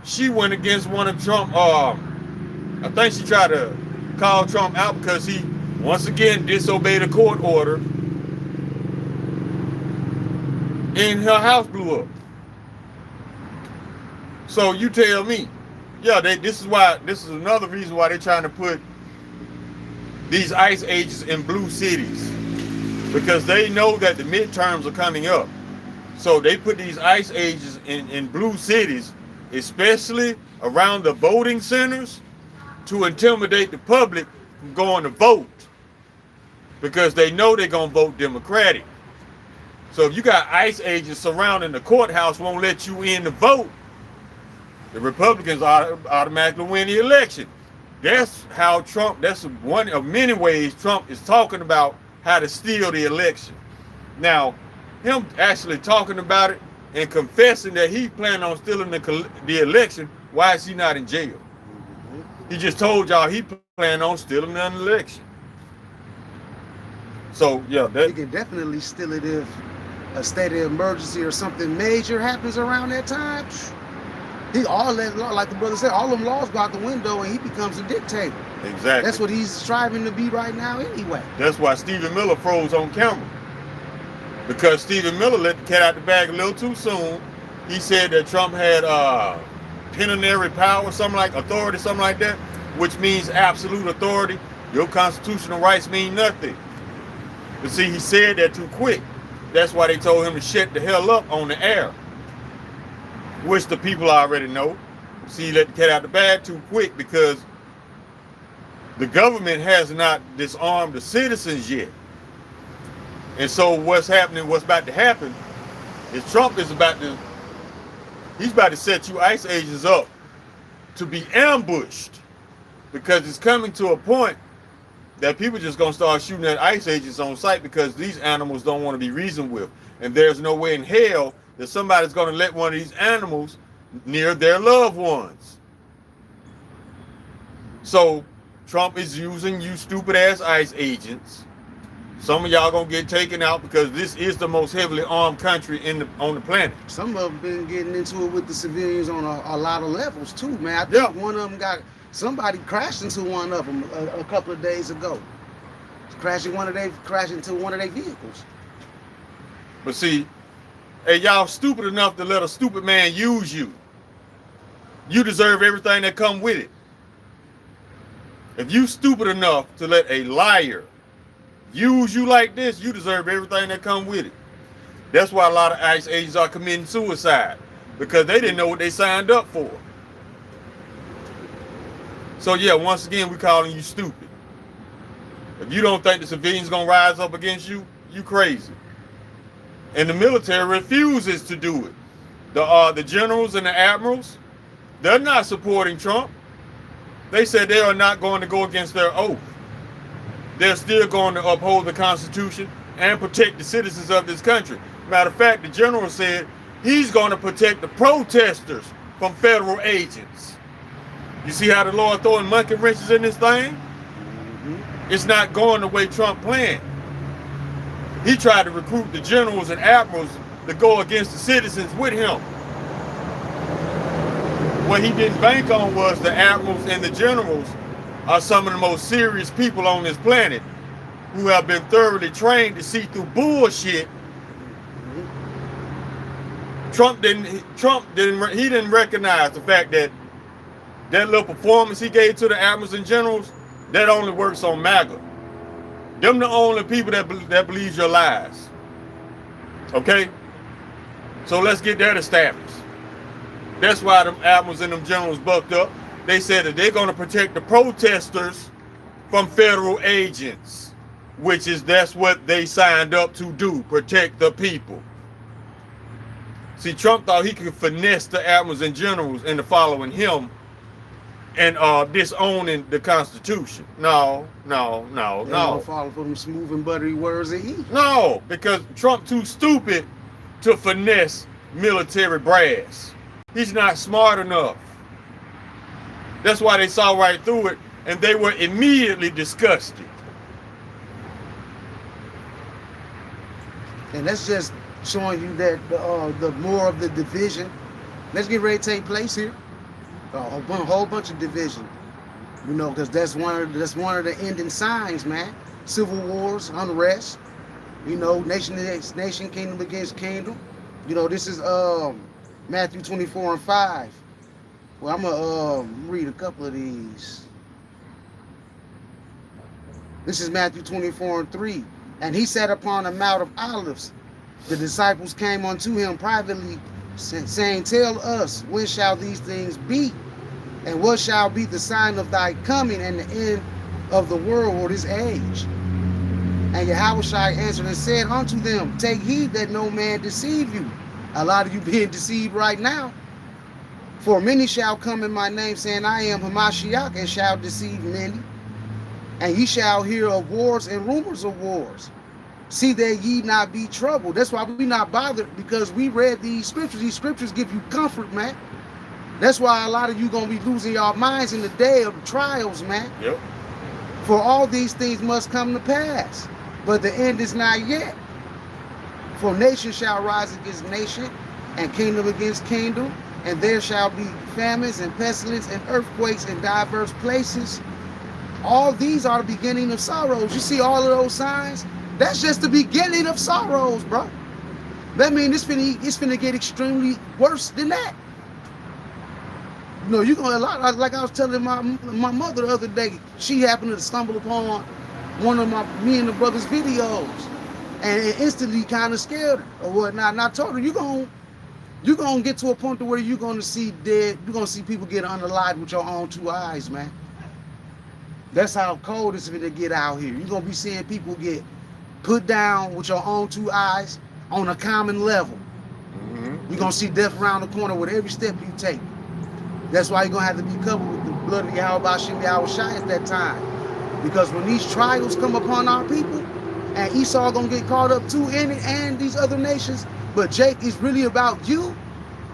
She went against one of Trump. I think she tried to call Trump out because he once again disobeyed a court order, and her house blew up. So you tell me, yeah, this is another reason why they're trying to put these ICE agents in blue cities, because they know that the midterms are coming up. So they put these ICE agents in blue cities, especially around the voting centers, to intimidate the public from going to vote, because they know they're going to vote Democratic. So if you got ICE agents surrounding the courthouse, won't let you in to vote, the Republicans automatically win the election. That's how Trump, that's one of many ways Trump is talking about how to steal the election. Now, him actually talking about it and confessing that he planned on stealing the election, why is he not in jail? He just told y'all he planned on stealing an election. So, yeah. He can definitely steal it if a state of emergency or something major happens around that time. All that, like the brother said, all them laws go out the window and he becomes a dictator. Exactly. That's what he's striving to be right now anyway. That's why Stephen Miller froze on camera. because Stephen Miller let the cat out the bag a little too soon. He said that Trump had plenary power, something like authority, something like that, which means absolute authority. Your constitutional rights mean nothing. But see, he said that too quick. That's why they told him to shut the hell up on the air, which the people already know. See, he let the cat out the bag too quick because the government has not disarmed the citizens yet. And so what's happening, what's about to happen is Trump is he's about to set you ICE agents up to be ambushed, because it's coming to a point that people just gonna start shooting at ICE agents on sight because these animals don't want to be reasoned with. And there's no way in hell that somebody's gonna let one of these animals near their loved ones. So Trump is using you stupid ass ICE agents. Some of y'all gonna get taken out because this is the most heavily armed country on the planet. Some of them been getting into it with the civilians on a lot of levels too, man. I think one of them somebody crashed into one of them a couple of days ago. Crashed into one of their vehicles. But see, hey, y'all stupid enough to let a stupid man use you. You deserve everything that come with it. If you stupid enough to let a liar use you like this, you deserve everything that come with it. That's why a lot of ICE agents are committing suicide, because they didn't know what they signed up for. So yeah, once again, we calling you stupid. If you don't think the civilians gonna rise up against you, you crazy. And the military refuses to do it. The generals and the admirals, they're not supporting Trump. They said they are not going to go against their oath. They're still going to uphold the Constitution and protect the citizens of this country. Matter of fact, the general said he's going to protect the protesters from federal agents. You see how the Lord throwing monkey wrenches in this thing? Mm-hmm. It's not going the way Trump planned. He tried to recruit the generals and admirals to go against the citizens with him. What he didn't bank on was the admirals and the generals are some of the most serious people on this planet who have been thoroughly trained to see through bullshit. Trump didn't recognize the fact that that little performance he gave to the admirals and generals, that only works on MAGA. Them the only people that believes your lies. Okay? So let's get that established. That's why them admirals and them generals bucked up. They said that they're going to protect the protesters from federal agents, that's what they signed up to do, protect the people. See, Trump thought he could finesse the admirals and generals into following him and disowning the Constitution. No. They don't follow for them smooth and buttery words they eat. No, because Trump too stupid to finesse military brass. He's not smart enough. That's why they saw right through it, and they were immediately disgusted. And that's just showing you that the more of the division that's getting ready to take place here. A whole bunch of division, because that's one of the ending signs, man. Civil wars, unrest, nation against nation, kingdom against kingdom. This is Matthew 24:5. Well, I'm gonna read a couple of these. This is Matthew 24:3. And he sat upon the Mount of Olives. The disciples came unto him privately, saying, Tell us, when shall these things be? And what shall be the sign of thy coming and the end of the world, or this age? And Yahushua answered and said unto them, Take heed that no man deceive you. A lot of you being deceived right now. For many shall come in my name, saying, I am Hamashiach, and shall deceive many. And ye shall hear of wars and rumors of wars. See that ye not be troubled. That's why we not bothered, because we read these scriptures. These scriptures give you comfort, man. That's why a lot of you going to be losing your minds in the day of trials, man. Yep. For all these things must come to pass, but the end is not yet. For nation shall rise against nation, and kingdom against kingdom, and there shall be famines and pestilence and earthquakes in diverse places. All these are the beginning of sorrows. You see all of those signs? That's just the beginning of sorrows, bro. That means it's finna get extremely worse than that. You know, you're gonna like I was telling my mother the other day, she happened to stumble upon one of me and the brother's videos, and it instantly kind of scared her or whatnot. And I told her, you're gonna get to a point to where you're gonna see people get unalived with your own two eyes, man. That's how cold it's gonna get out here. You're gonna be seeing people get put down with your own two eyes on a common level. You're gonna see death around the corner with every step you take. That's why you're gonna have to be covered with the blood of Yahweh Bashim Yahweh Shai at that time. Because when these trials come upon our people, and Esau gonna get caught up too in it, and these other nations, but Jake is really about you.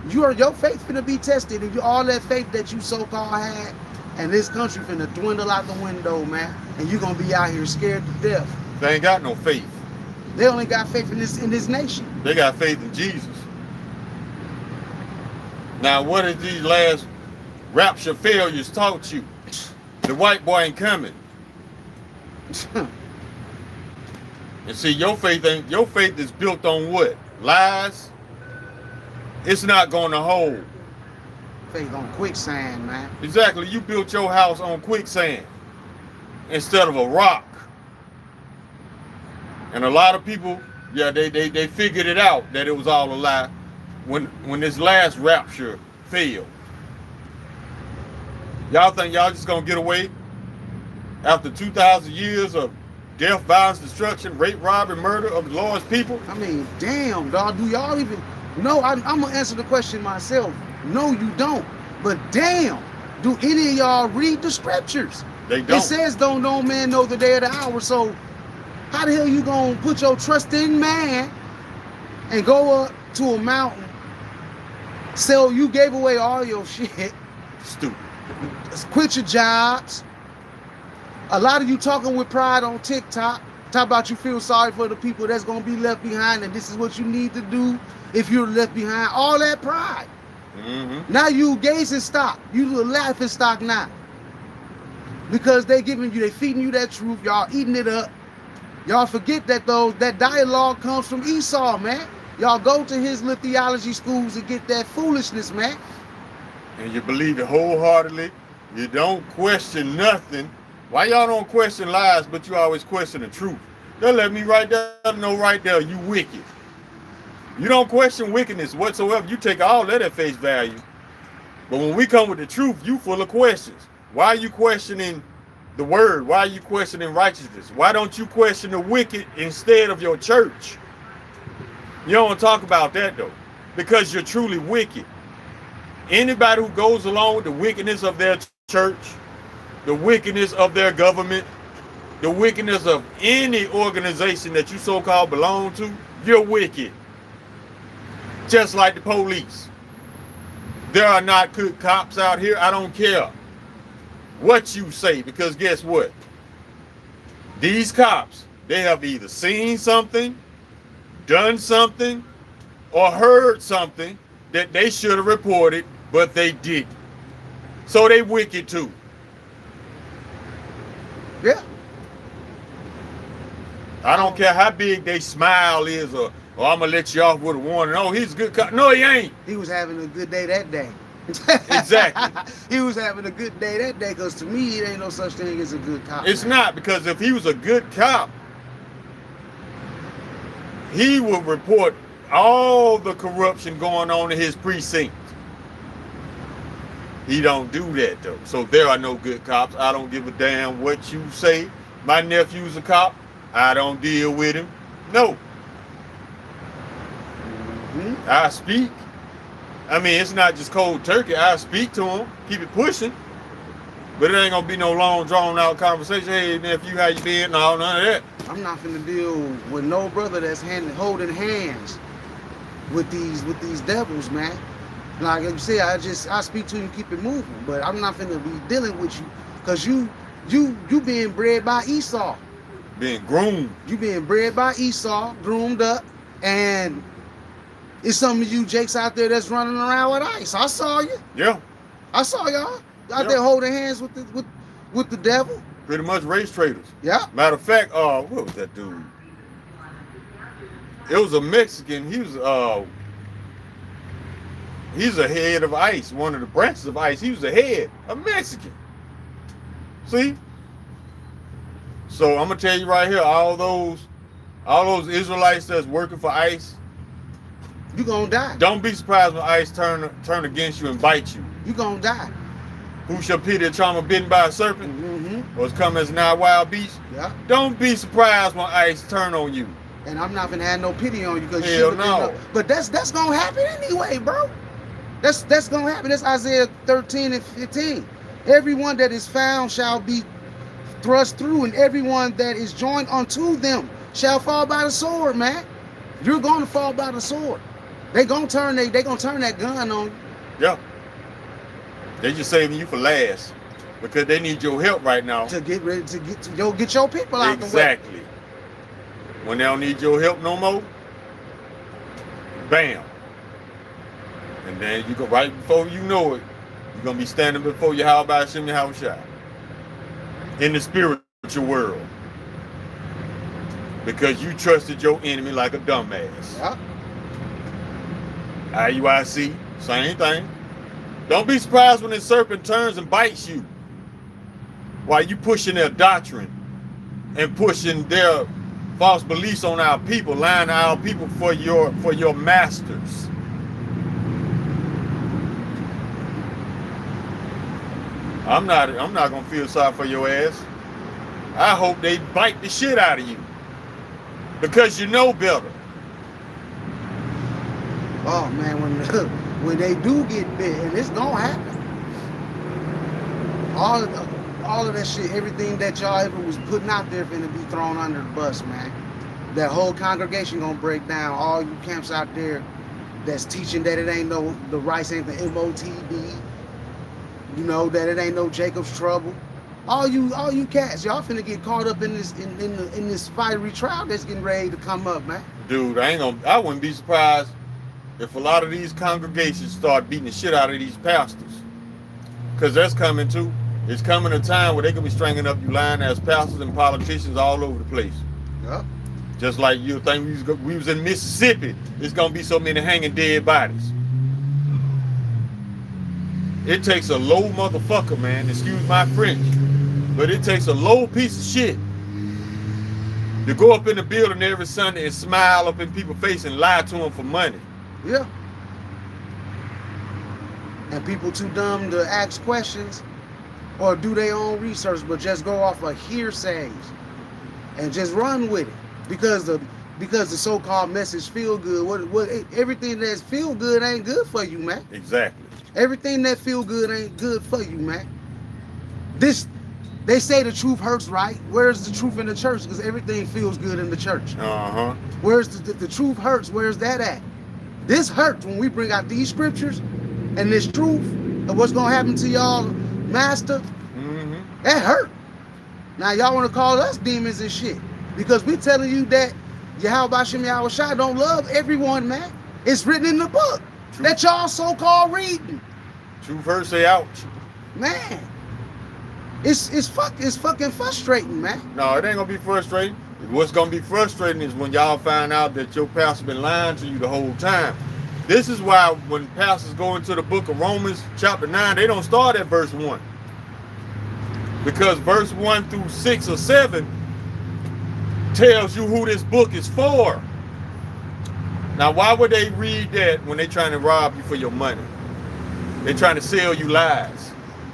Your faith finna be tested, and all that faith that you so-called had, and this country finna dwindle out the window, man. And you're gonna be out here scared to death. They ain't got no faith. They only got faith in this nation. They got faith in Jesus. Now, what has these last rapture failures taught you? The white boy ain't coming. And see, your faith is built on what? Lies. It's not going to hold. Faith on quicksand, man. Exactly. You built your house on quicksand instead of a rock. And a lot of people, yeah, they figured it out that it was all a lie when this last rapture failed. Y'all think y'all just gonna get away after 2,000 years of death, violence, destruction, rape, robbery, murder of the Lord's people? I mean, damn, dog. Do y'all even? No, I'm gonna answer the question myself. No, you don't. But damn, do any of y'all read the scriptures? They don't. It says, "Don't no man know the day or the hour." So, how the hell you gonna put your trust in man and go up to a mountain? So you gave away all your shit. Stupid. Quit your jobs. A lot of you talking with pride on TikTok. Talk about you feel sorry for the people that's gonna be left behind, and this is what you need to do if you're left behind. All that pride. Now you gazing stock. You the laughing stock now. Because they feeding you that truth. Y'all eating it up. Y'all forget that that dialogue comes from Esau, man. Y'all go to his little theology schools and get that foolishness, man. And you believe it wholeheartedly. You don't question nothing. Why y'all don't question lies, but you always question the truth? They'll let me right there know right there, you wicked. You don't question wickedness whatsoever. You take all that at face value. But when we come with the truth, you full of questions. Why are you questioning the word? Why are you questioning righteousness? Why don't you question the wicked instead of your church? You don't talk about that though, because you're truly wicked. Anybody who goes along with the wickedness of their church, the wickedness of their government, the wickedness of any organization that you so-called belong to, you're wicked. Just like the police. There are not good cops out here. I don't care what you say, because guess what? These cops, they have either seen something, done something, or heard something that they should have reported, but they didn't. So they wicked too. Yeah. I don't care how big they smile is, or I'm gonna let you off with a warning. Oh, he's a good cop. No, he ain't. He was having a good day that day. Exactly. He was having a good day that day, because to me, it ain't no such thing as a good cop. It's not, because if he was a good cop, he would report all the corruption going on in his precinct. He don't do that though. So there are no good cops. I don't give a damn what you say. My nephew's a cop. I don't deal with him. No. I speak. I mean, it's not just cold turkey. I speak to him, keep it pushing. But it ain't gonna be no long, drawn out conversation. Hey, nephew, how you been? No, none of that. I'm not finna deal with no brother that's holding hands with these devils, man. Like you say, I speak to you and keep it moving. But I'm not finna be dealing with you, because you being bred by Esau. Being groomed. You being bred by Esau, groomed up, and it's some of you Jakes out there that's running around with ice. I saw you. Yeah. I saw y'all out there holding hands with the devil. Pretty much race traders. Yeah. Matter of fact, what was that dude? It was a Mexican. He's a head of ICE, one of the branches of ICE. He was a head, a Mexican. See? So I'm gonna tell you right here, all those Israelites that's working for ICE, You gonna die. don't be surprised when ICE turn against you and bite you. You gonna die. Who shall pity a trauma bitten by a serpent? Mm-hmm. Or is coming as a now wild beast? Yeah. Don't be surprised when ICE turn on you. And I'm not gonna have no pity on you because Hell no. But that's gonna happen anyway, bro. That's gonna happen. That's Isaiah 13 and 15. Everyone that is found shall be thrust through, and everyone that is joined unto them shall fall by the sword, man. You're gonna fall by the sword. They gonna turn that gun on you. Yeah. They just saving you for last because they need your help right now. To get ready to get your people out the way. Exactly. When they don't need your help no more, bam. And then you go right before you know it, you're gonna be standing before your how about Shimmy Hawashai in the spiritual world. Because you trusted your enemy like a dumbass. Yeah. IUIC, same thing. Don't be surprised when the serpent turns and bites you while you pushing their doctrine and pushing their false beliefs on our people, lying to our people for your masters. I'm not gonna feel sorry for your ass. I hope they bite the shit out of you because you know better. Oh man, when they do get bit, and it's gonna happen. All of that shit, everything that y'all ever was putting out there finna be thrown under the bus, man. That whole congregation gonna break down. All you camps out there that's teaching that it ain't the rice ain't the MOTB. You know, that it ain't no Jacob's trouble. All you cats, y'all finna get caught up in this fiery trial that's getting ready to come up, man. Dude, I wouldn't be surprised if a lot of these congregations start beating the shit out of these pastors. Because that's coming too. It's coming a time where they can be stringing up you lying ass pastors and politicians all over the place. Yep. Just like you think we was in Mississippi, there's gonna be so many hanging dead bodies. It takes a low motherfucker, man, excuse my French, but it takes a low piece of shit to go up in the building every Sunday and smile up in people's face and lie to them for money. Yeah. And people too dumb to ask questions or do their own research, but just go off of hearsays and just run with it because the so-called message feel good. What everything that's feel good ain't good for you, man. Exactly. Everything that feel good ain't good for you, man. They say the truth hurts, right? Where's the truth in the church? Because everything feels good in the church. Uh-huh. Where's the truth hurts? Where's that at? This hurts when we bring out these scriptures and this truth of what's gonna happen to y'all, master. Mm-hmm. That hurt. Now y'all want to call us demons and shit because we telling you that Yahweh Shem Yahushua don't love everyone, man. It's written in the book that y'all so-called reading. Truth hurts, say ouch. Man, it's fucking frustrating, man. No, it ain't gonna be frustrating. What's gonna be frustrating is when y'all find out that your pastor been lying to you the whole time. This is why when pastors go into the book of Romans chapter 9, they don't start at verse 1. Because verse 1 through 6 or 7 tells you who this book is for. Now, why would they read that when they trying to rob you for your money? They trying to sell you lies.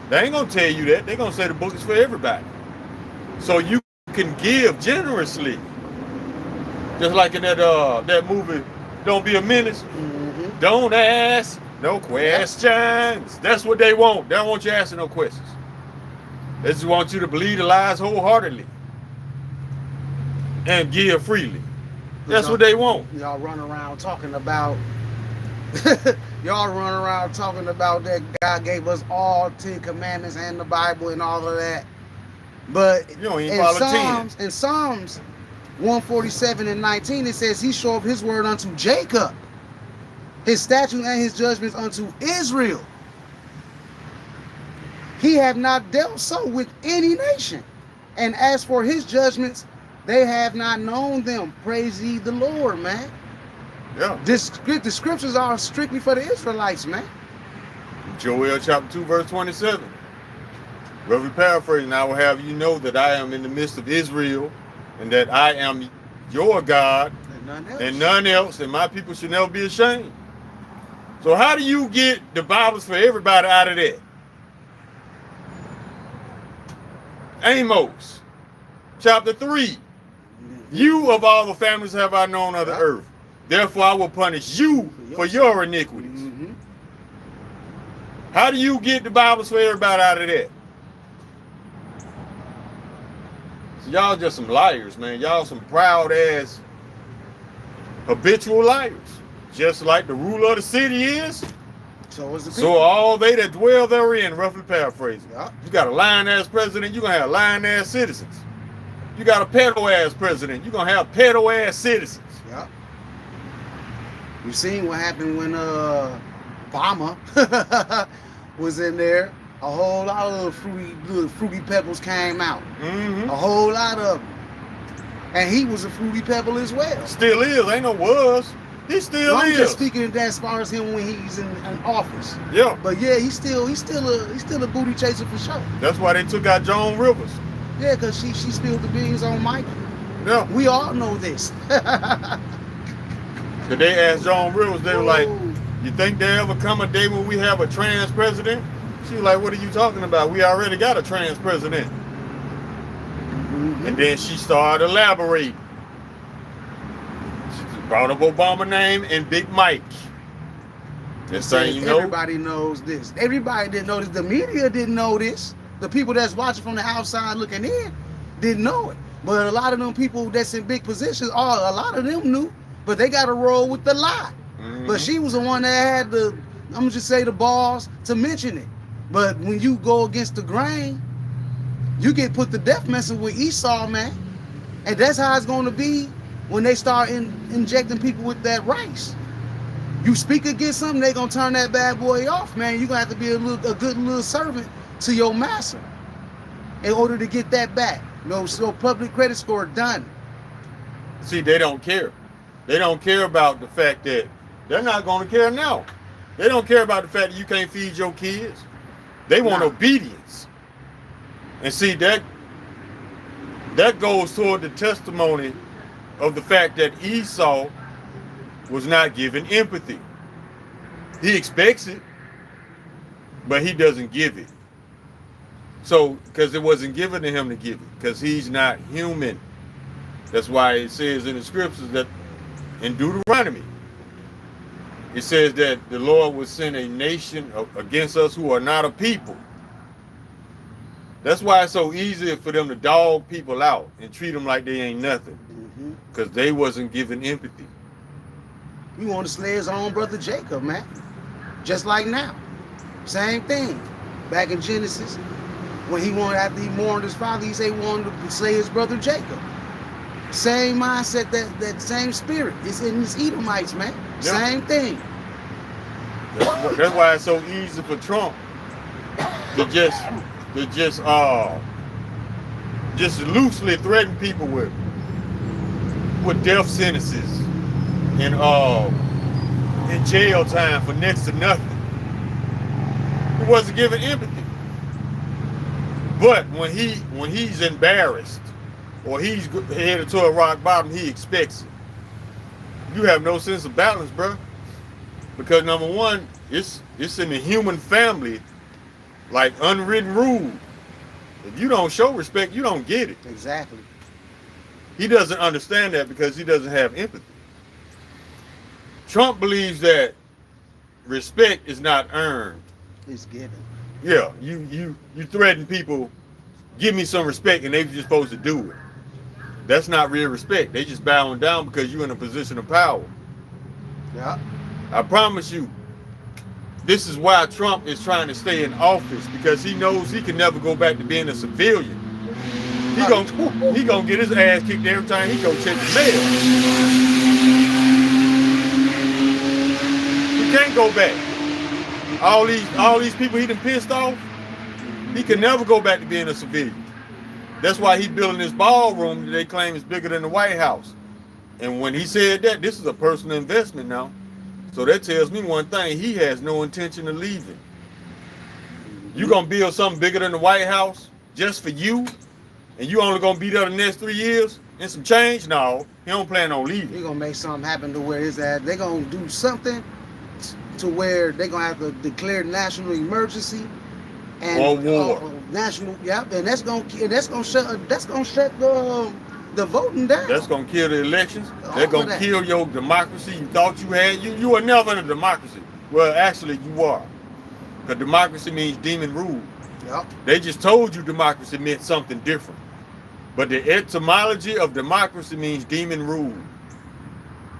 They ain't gonna tell you that. They gonna say the book is for everybody. So you can give generously. Just like in that movie, Don't Be a Menace. Mm-hmm. Don't ask no questions. That's what they want. They don't want you asking no questions. They just want you to believe the lies wholeheartedly and give freely. That's what they want. Y'all run around talking about that God gave us all 10 commandments and the Bible and all of that. But You don't even follow 10. in Psalms 147 and 19, it says he showed his word unto Jacob, his statutes and his judgments unto Israel. He have not dealt so with any nation. And as for his judgments, They have not known them. Praise ye the Lord, man. Yeah. The scriptures are strictly for the Israelites, man. Joel chapter 2, verse 27. Roughly paraphrasing, I will have you know that I am in the midst of Israel, and that I am your God, and none else, and my people should never be ashamed. So how do you get the Bibles for everybody out of that? Amos chapter 3. You of all the families have I known of the earth. Therefore I will punish you for your iniquities. Mm-hmm. How do you get the Bibles for everybody out of that? So y'all just some liars, man. Y'all some proud ass habitual liars. Just like the ruler of the city is, So is the so people. all they that dwell therein, roughly paraphrasing. Yeah. You got a lying ass president, you're gonna have lying ass citizens. You got a pedo ass president, you're gonna have pedo ass citizens. Yeah. You seen what happened when Obama was in there. A whole lot of little fruity pebbles came out. Mm-hmm. A whole lot of them. And he was a fruity pebble as well. Still is, ain't no was. He still I'm is. just speaking of that as far as him when he's in office. Yeah, But yeah, he's still a booty chaser for sure. that's why they took out Joan Rivers. Yeah, because she spilled the beans on Michael. Yeah, We all know this. cause they asked Joan Rivers, they were like, you think there ever come a day when we have a trans president? She was like, what are you talking about? We already got a trans president. Mhm. And then she started elaborating. She brought up Obama name and Big Mike. This thing, you know, Everybody knows this. Everybody didn't know this. The media didn't know this. The people that's watching from the outside looking in didn't know it. But a lot of them people that's in big positions, a lot of them knew. But they got to roll with the lie. But she was the one that had I'm gonna just say the balls to mention it. But when you go against the grain, you get put to death messing with Esau, man. And that's how it's gonna be when they start injecting people with that rice. You speak against something, they gonna turn that bad boy off, man. You're gonna have to be a good little servant to your master in order to get that back. So public credit score done. see, they don't care. They don't care about the fact that they're not going to care now. They don't care about the fact that you can't feed your kids. They want Nah. obedience. And see, that goes toward the testimony of the fact that Esau was not given empathy. He expects it, but he doesn't give it. So, because it wasn't given to him to give it, because he's not human. That's why it says in the scriptures that in Deuteronomy, it says that the Lord would send a nation against us who are not a people. That's why it's so easy for them to dog people out and treat them like they ain't nothing, because they wasn't given empathy. He wanted to slay his own brother Jacob, man. Just like now. Same thing. Back in Genesis, when after he mourned his father, he said he wanted to slay his brother Jacob. Same mindset, that same spirit. It's in these Edomites, man. Yep. Same thing. That's why it's so easy for Trump to just loosely threaten people with death sentences and jail time for next to nothing. He wasn't given empathy. But when he's embarrassed or he's headed to a rock bottom, he expects it. You have no sense of balance, bro. Because number one, it's in the human family, like unwritten rule. If you don't show respect, you don't get it. Exactly. He doesn't understand that because he doesn't have empathy. Trump believes that respect is not earned. It's given. Yeah, you threaten people, give me some respect, and they're just supposed to do it. That's not real respect. They just bowing down because you're in a position of power. Yeah. I promise you, this is why Trump is trying to stay in office, because he knows he can never go back to being a civilian. He gonna get his ass kicked every time he go check the mail. He can't go back. All these people he done pissed off, he can never go back to being a civilian. That's why he building this ballroom that they claim is bigger than the White House. And when he said that, this is a personal investment now. So that tells me one thing: he has no intention of leaving. You gonna build something bigger than the White House just for you, and you only gonna be there the next 3 years and some change? No, he don't plan on leaving. He gonna make something happen to where his ass. They gonna do something to where they gonna have to declare national emergency and Or war. National. Yep, and that's gonna shut the voting down. That's gonna kill the elections. All They're of gonna that. kill your democracy you thought you had. You were never in a democracy. Well, actually, you are. Because democracy means demon rule. Yep. They just told you democracy meant something different. But the etymology of democracy means demon rule.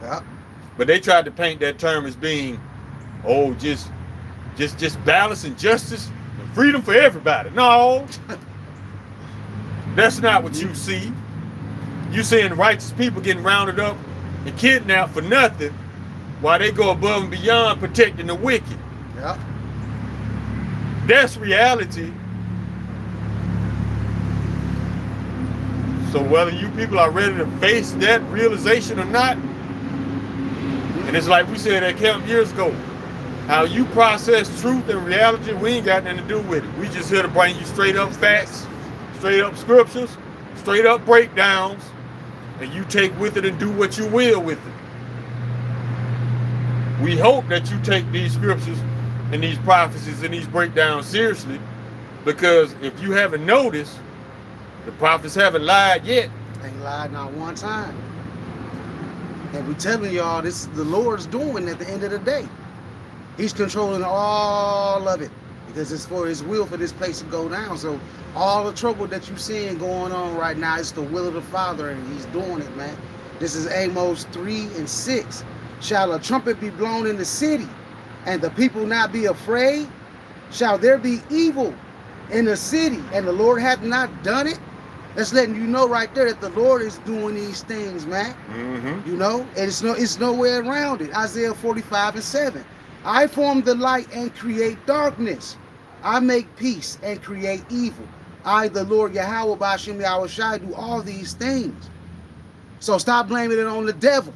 Yep. But they tried to paint that term as being, oh, just balance and justice and freedom for everybody. No. That's not what you see. You seeing righteous people getting rounded up and kidnapped for nothing while they go above and beyond protecting the wicked. Yep. That's reality. So whether you people are ready to face that realization or not, and it's like we said at camp years ago, how you process truth and reality, we ain't got nothing to do with it. We just here to bring you straight up facts, straight up scriptures, straight up breakdowns, and you take with it and do what you will with it. We hope that you take these scriptures and these prophecies and these breakdowns seriously, because if you haven't noticed, the prophets haven't lied yet. Ain't lied not one time. And we telling y'all this the Lord's doing at the end of the day. He's controlling all of it because it's for his will for this place to go down. So all the trouble that you're seeing going on right now is the will of the Father, and he's doing it, man. This is Amos 3:6. Shall a trumpet be blown in the city, and the people not be afraid? Shall there be evil in the city, and the Lord hath not done it? That's letting you know right there that the Lord is doing these things, man. Mm-hmm. You know, and it's nowhere around it. Isaiah 45:7. I form the light and create darkness. I make peace and create evil. I, the Lord Yahweh Ba'ashem Yahweh Shai, do all these things. So stop blaming it on the devil.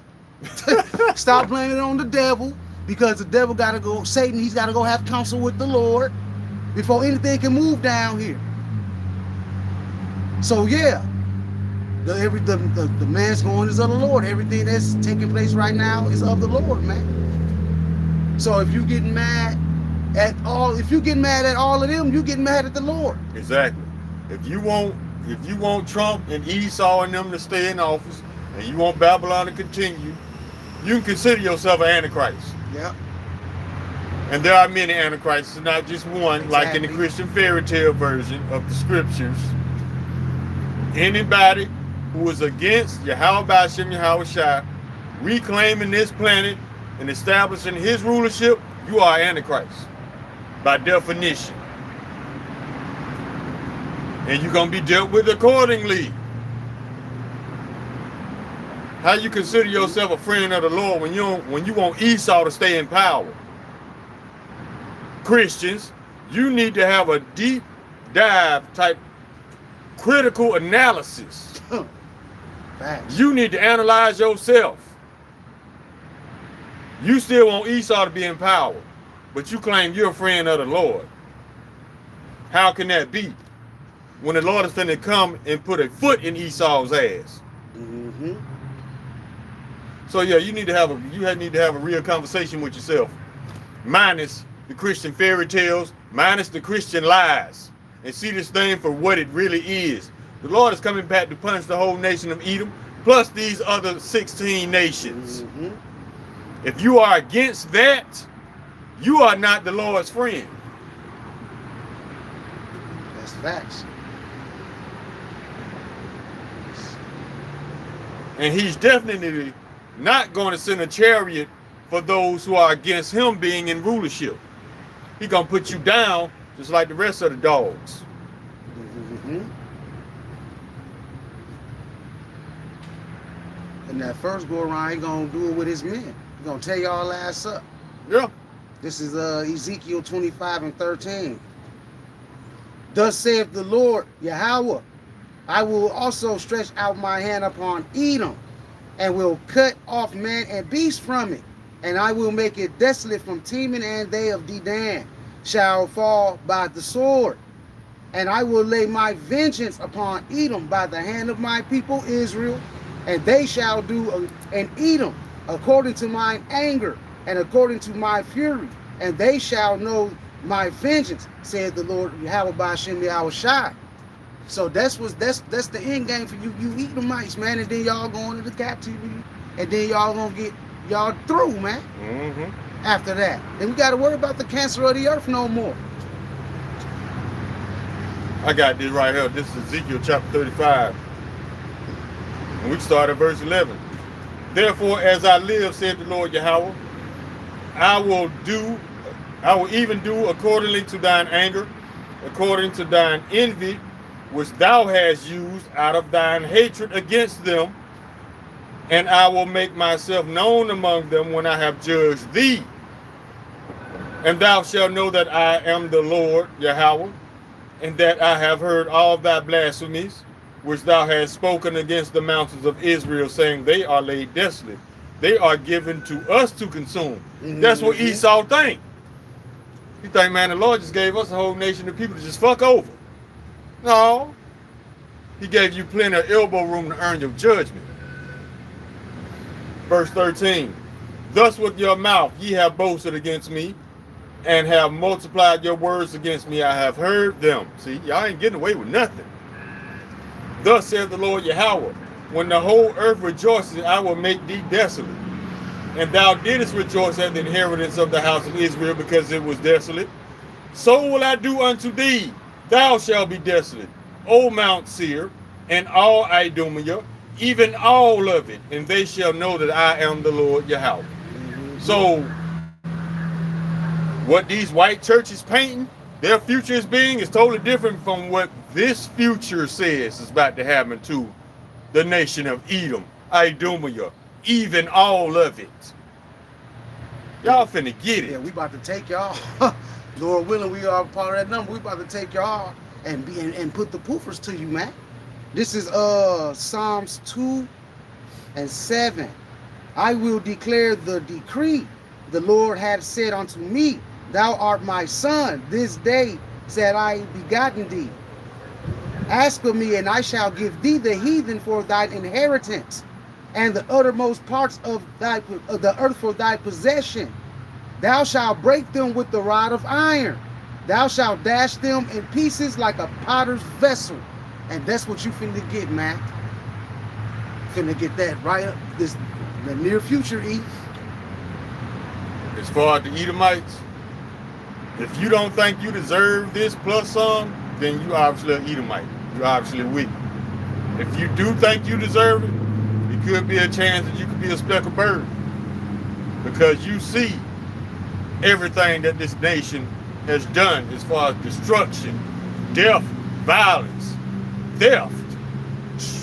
Stop blaming it on the devil, because the devil got to go, Satan, he's got to go have counsel with the Lord before anything can move down here. So yeah, the man's going is of the Lord. Everything that's taking place right now is of the Lord, man. So if you getting mad at all, of them, you getting mad at the Lord. Exactly. If you want Trump and Esau and them to stay in office, and you want Babylon to continue, you can consider yourself an antichrist. Yep. And there are many antichrists, not just one, like in the Exactly. Christian fairy tale version of the scriptures. Anybody who is against Yahweh Ba'ashem Yahweh Shai reclaiming this planet and establishing his rulership, you are antichrist by definition. And you're going to be dealt with accordingly. How you consider yourself a friend of the Lord when you want Esau to stay in power? Christians, you need to have a deep dive type critical analysis. Facts. You need to analyze yourself. You still want Esau to be in power, but you claim you're a friend of the Lord. How can that be when the Lord is finna come and put a foot in Esau's ass? Mm-hmm. So yeah, you need to have a real conversation with yourself, minus the Christian fairy tales, minus the Christian lies, and see this thing for what it really is. The Lord is coming back to punish the whole nation of Edom, plus these other 16 nations. Mm-hmm. If you are against that, you are not the Lord's friend. That's facts. And he's definitely not going to send a chariot for those who are against him being in rulership. He's going to put you down just like the rest of the dogs. Mm-hmm. And that first go around, he gonna do it with his men. He gonna tear y'all ass up. Yeah. This is Ezekiel 25:13. Thus saith the Lord Yahweh, I will also stretch out my hand upon Edom, and will cut off man and beast from it, and I will make it desolate from Teman, and they of Dedan shall fall by the sword. And I will lay my vengeance upon Edom by the hand of my people Israel, and they shall do in Edom according to mine anger and according to my fury, and they shall know my vengeance, said the Lord Yahweh Ba'ashem Yahushai. So that's the end game for you Edomites, man, and then y'all going into captivity, and then y'all gonna get y'all through, man. After that, then we got to worry about the cancer of the earth no more. I got this right here. This is Ezekiel chapter 35. And we start at verse 11. Therefore, as I live, said the Lord Yahweh, I will even do accordingly to thine anger, according to thine envy, which thou hast used out of thine hatred against them, and I will make myself known among them when I have judged thee. And thou shalt know that I am the Lord Yahweh, and that I have heard all thy blasphemies, which thou hast spoken against the mountains of Israel, saying, they are laid desolate. They are given to us to consume. That's what Esau think. He think, man, the Lord just gave us a whole nation of people to just fuck over. No. He gave you plenty of elbow room to earn your judgment. Verse 13. Thus with your mouth ye have boasted against me, and have multiplied your words against me. I have heard them. See, y'all ain't getting away with nothing. Thus saith the Lord Yahweh, when the whole earth rejoices, I will make thee desolate. And thou didst rejoice at the inheritance of the house of Israel, because it was desolate. So will I do unto thee. Thou shalt be desolate, O Mount Seir, and all Idumea, even all of it. And they shall know that I am the Lord Yahweh. So, what these white churches painting, their future is being, is totally different from what this future says is about to happen to the nation of Edom, Idumea, even all of it. Y'all finna get it. Yeah, we about to take y'all. Lord willing, we are part of that number. We about to take y'all and put the poofers to you, man. This is Psalms 2 and 7. I will declare the decree. The Lord hath said unto me, thou art my son. This day said I begotten thee. Ask of me, and I shall give thee the heathen for thine inheritance, and the uttermost parts of the earth for thy possession. Thou shalt break them with the rod of iron. Thou shalt dash them in pieces like a potter's vessel. And that's what you finna get, man. Finna get that right up the near future, E. As far as the Edomites, if you don't think you deserve this plus some, then you obviously an Edomite. You're obviously weak. If you do think you deserve it, it could be a chance that you could be a speckled bird, because you see everything that this nation has done as far as destruction, death, violence, theft,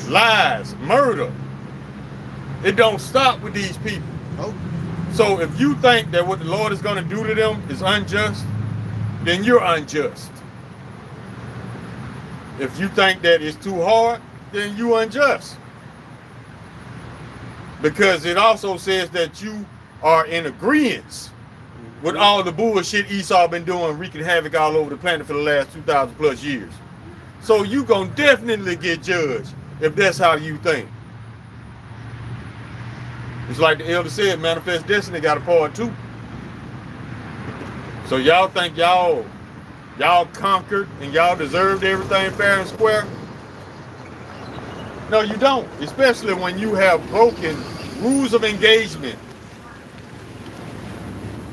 lies, murder. It don't stop with these people. Oh. So if you think that what the Lord is going to do to them is unjust, then you're unjust. If you think that it's too hard, then you're unjust. Because it also says that you are in agreement with all the bullshit Esau been doing, wreaking havoc all over the planet for the last 2,000 plus years. So you gonna definitely get judged if that's how you think. It's like the elder said, Manifest Destiny got a part 2. So y'all think y'all conquered and y'all deserved everything fair and square? No, you don't. Especially when you have broken rules of engagement.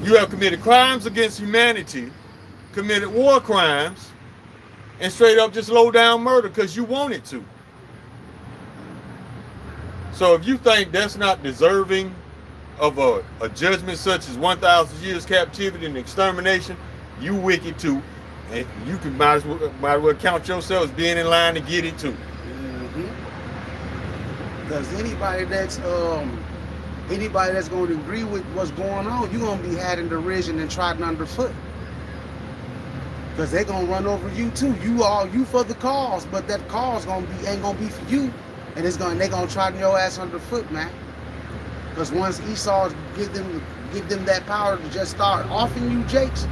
You have committed crimes against humanity, committed war crimes, and straight up just low down murder because you wanted to. So if you think that's not deserving of a judgment such as 1,000 years captivity and extermination, you wicked too. And you can might as well count yourself as being in line to get it too. Because anybody that's going to agree with what's going on, you're going to be had in derision and trodden underfoot. Because they're gonna run over you too. You for the cause, but that cause ain't gonna be for you. And they're gonna try your ass under the foot, man. Because once Esau give them that power to just start offing you jakes,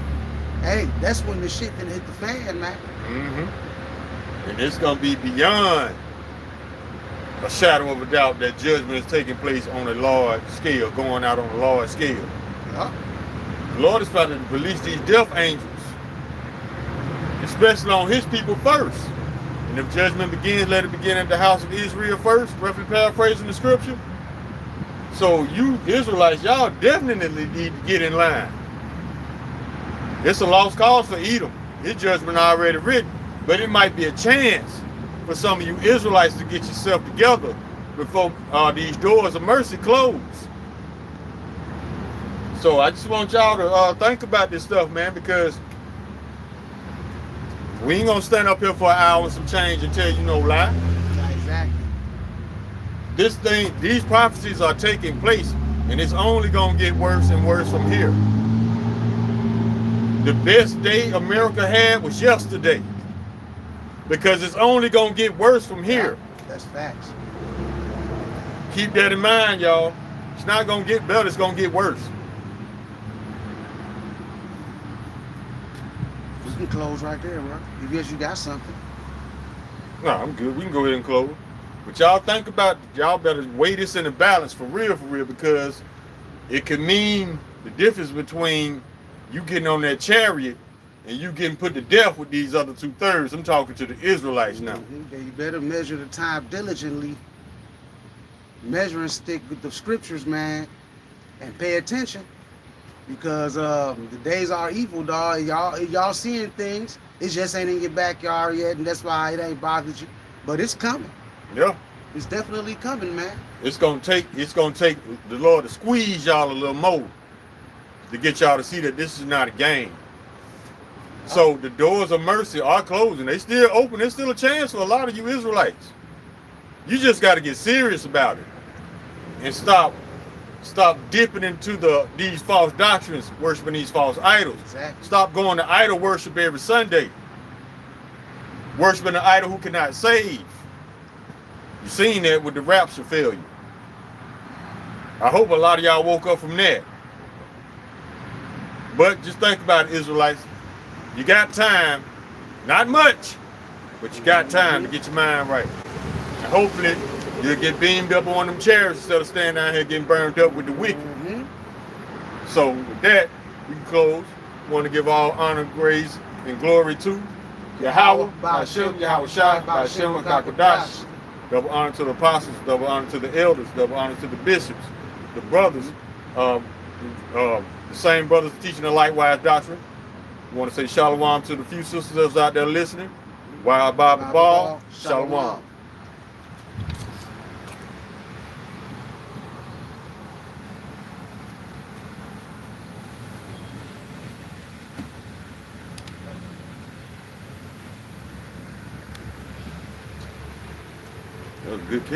hey, that's when the shit can hit the fan, man. Mm-hmm. And it's gonna be beyond a shadow of a doubt that judgment is taking place on a large scale, going out on a large scale. Yeah. The Lord is about to release these death angels, especially on his people first. And if judgment begins, let it begin at the house of Israel first, roughly paraphrasing the scripture. So you Israelites, y'all definitely need to get in line. It's a lost cause for Edom. His judgment already written. But it might be a chance for some of you Israelites to get yourself together before these doors of mercy close. So I just want y'all to think about this stuff, man, because we ain't gonna stand up here for an hour and some change and tell you no lie. Yeah, exactly. These prophecies are taking place, and it's only gonna get worse and worse from here. The best day America had was yesterday, because it's only gonna get worse from here. Yeah, that's facts. Keep that in mind, y'all. It's not gonna get better, it's gonna get worse. We can close right there, bro. You guess you got something. No, I'm good. We can go ahead and close. But y'all think about, y'all better weigh this in the balance for real, because it could mean the difference between you getting on that chariot and you getting put to death with these other 2/3. I'm talking to the Israelites now. You better measure the time diligently. Measure and stick with the scriptures, man, and pay attention, because the days are evil, dog. Y'all seeing things. It just ain't in your backyard yet, and that's why it ain't bothered you. But it's coming. Yeah. It's definitely coming, man. It's gonna take the Lord to squeeze y'all a little more to get y'all to see that this is not a game. So the doors of mercy are closing. They still open. There's still a chance for a lot of you Israelites. You just got to get serious about it and stop dipping into these false doctrines, worshiping these false idols. Exactly. Stop going to idol worship every Sunday, worshiping an idol who cannot save. You've seen that with the rapture failure. I hope a lot of y'all woke up from that. But just think about it, Israelites. You got time, not much, but you got time to get your mind right. And hopefully you'll get beamed up on them chairs instead of standing down here getting burned up with the wicked. Mm-hmm. So with that, we can close. We want to give all honor, grace, and glory to Yahweh, Ba'ashem, Yahweh Shai, Ba'ashem, Kakadash. Double honor to the apostles, double honor to the elders, double honor to the bishops, the brothers, the same brothers teaching the likewise doctrine. We want to say shalom to the few sisters that's out there listening. Wild Bible Ball, shalom. That was a good kick.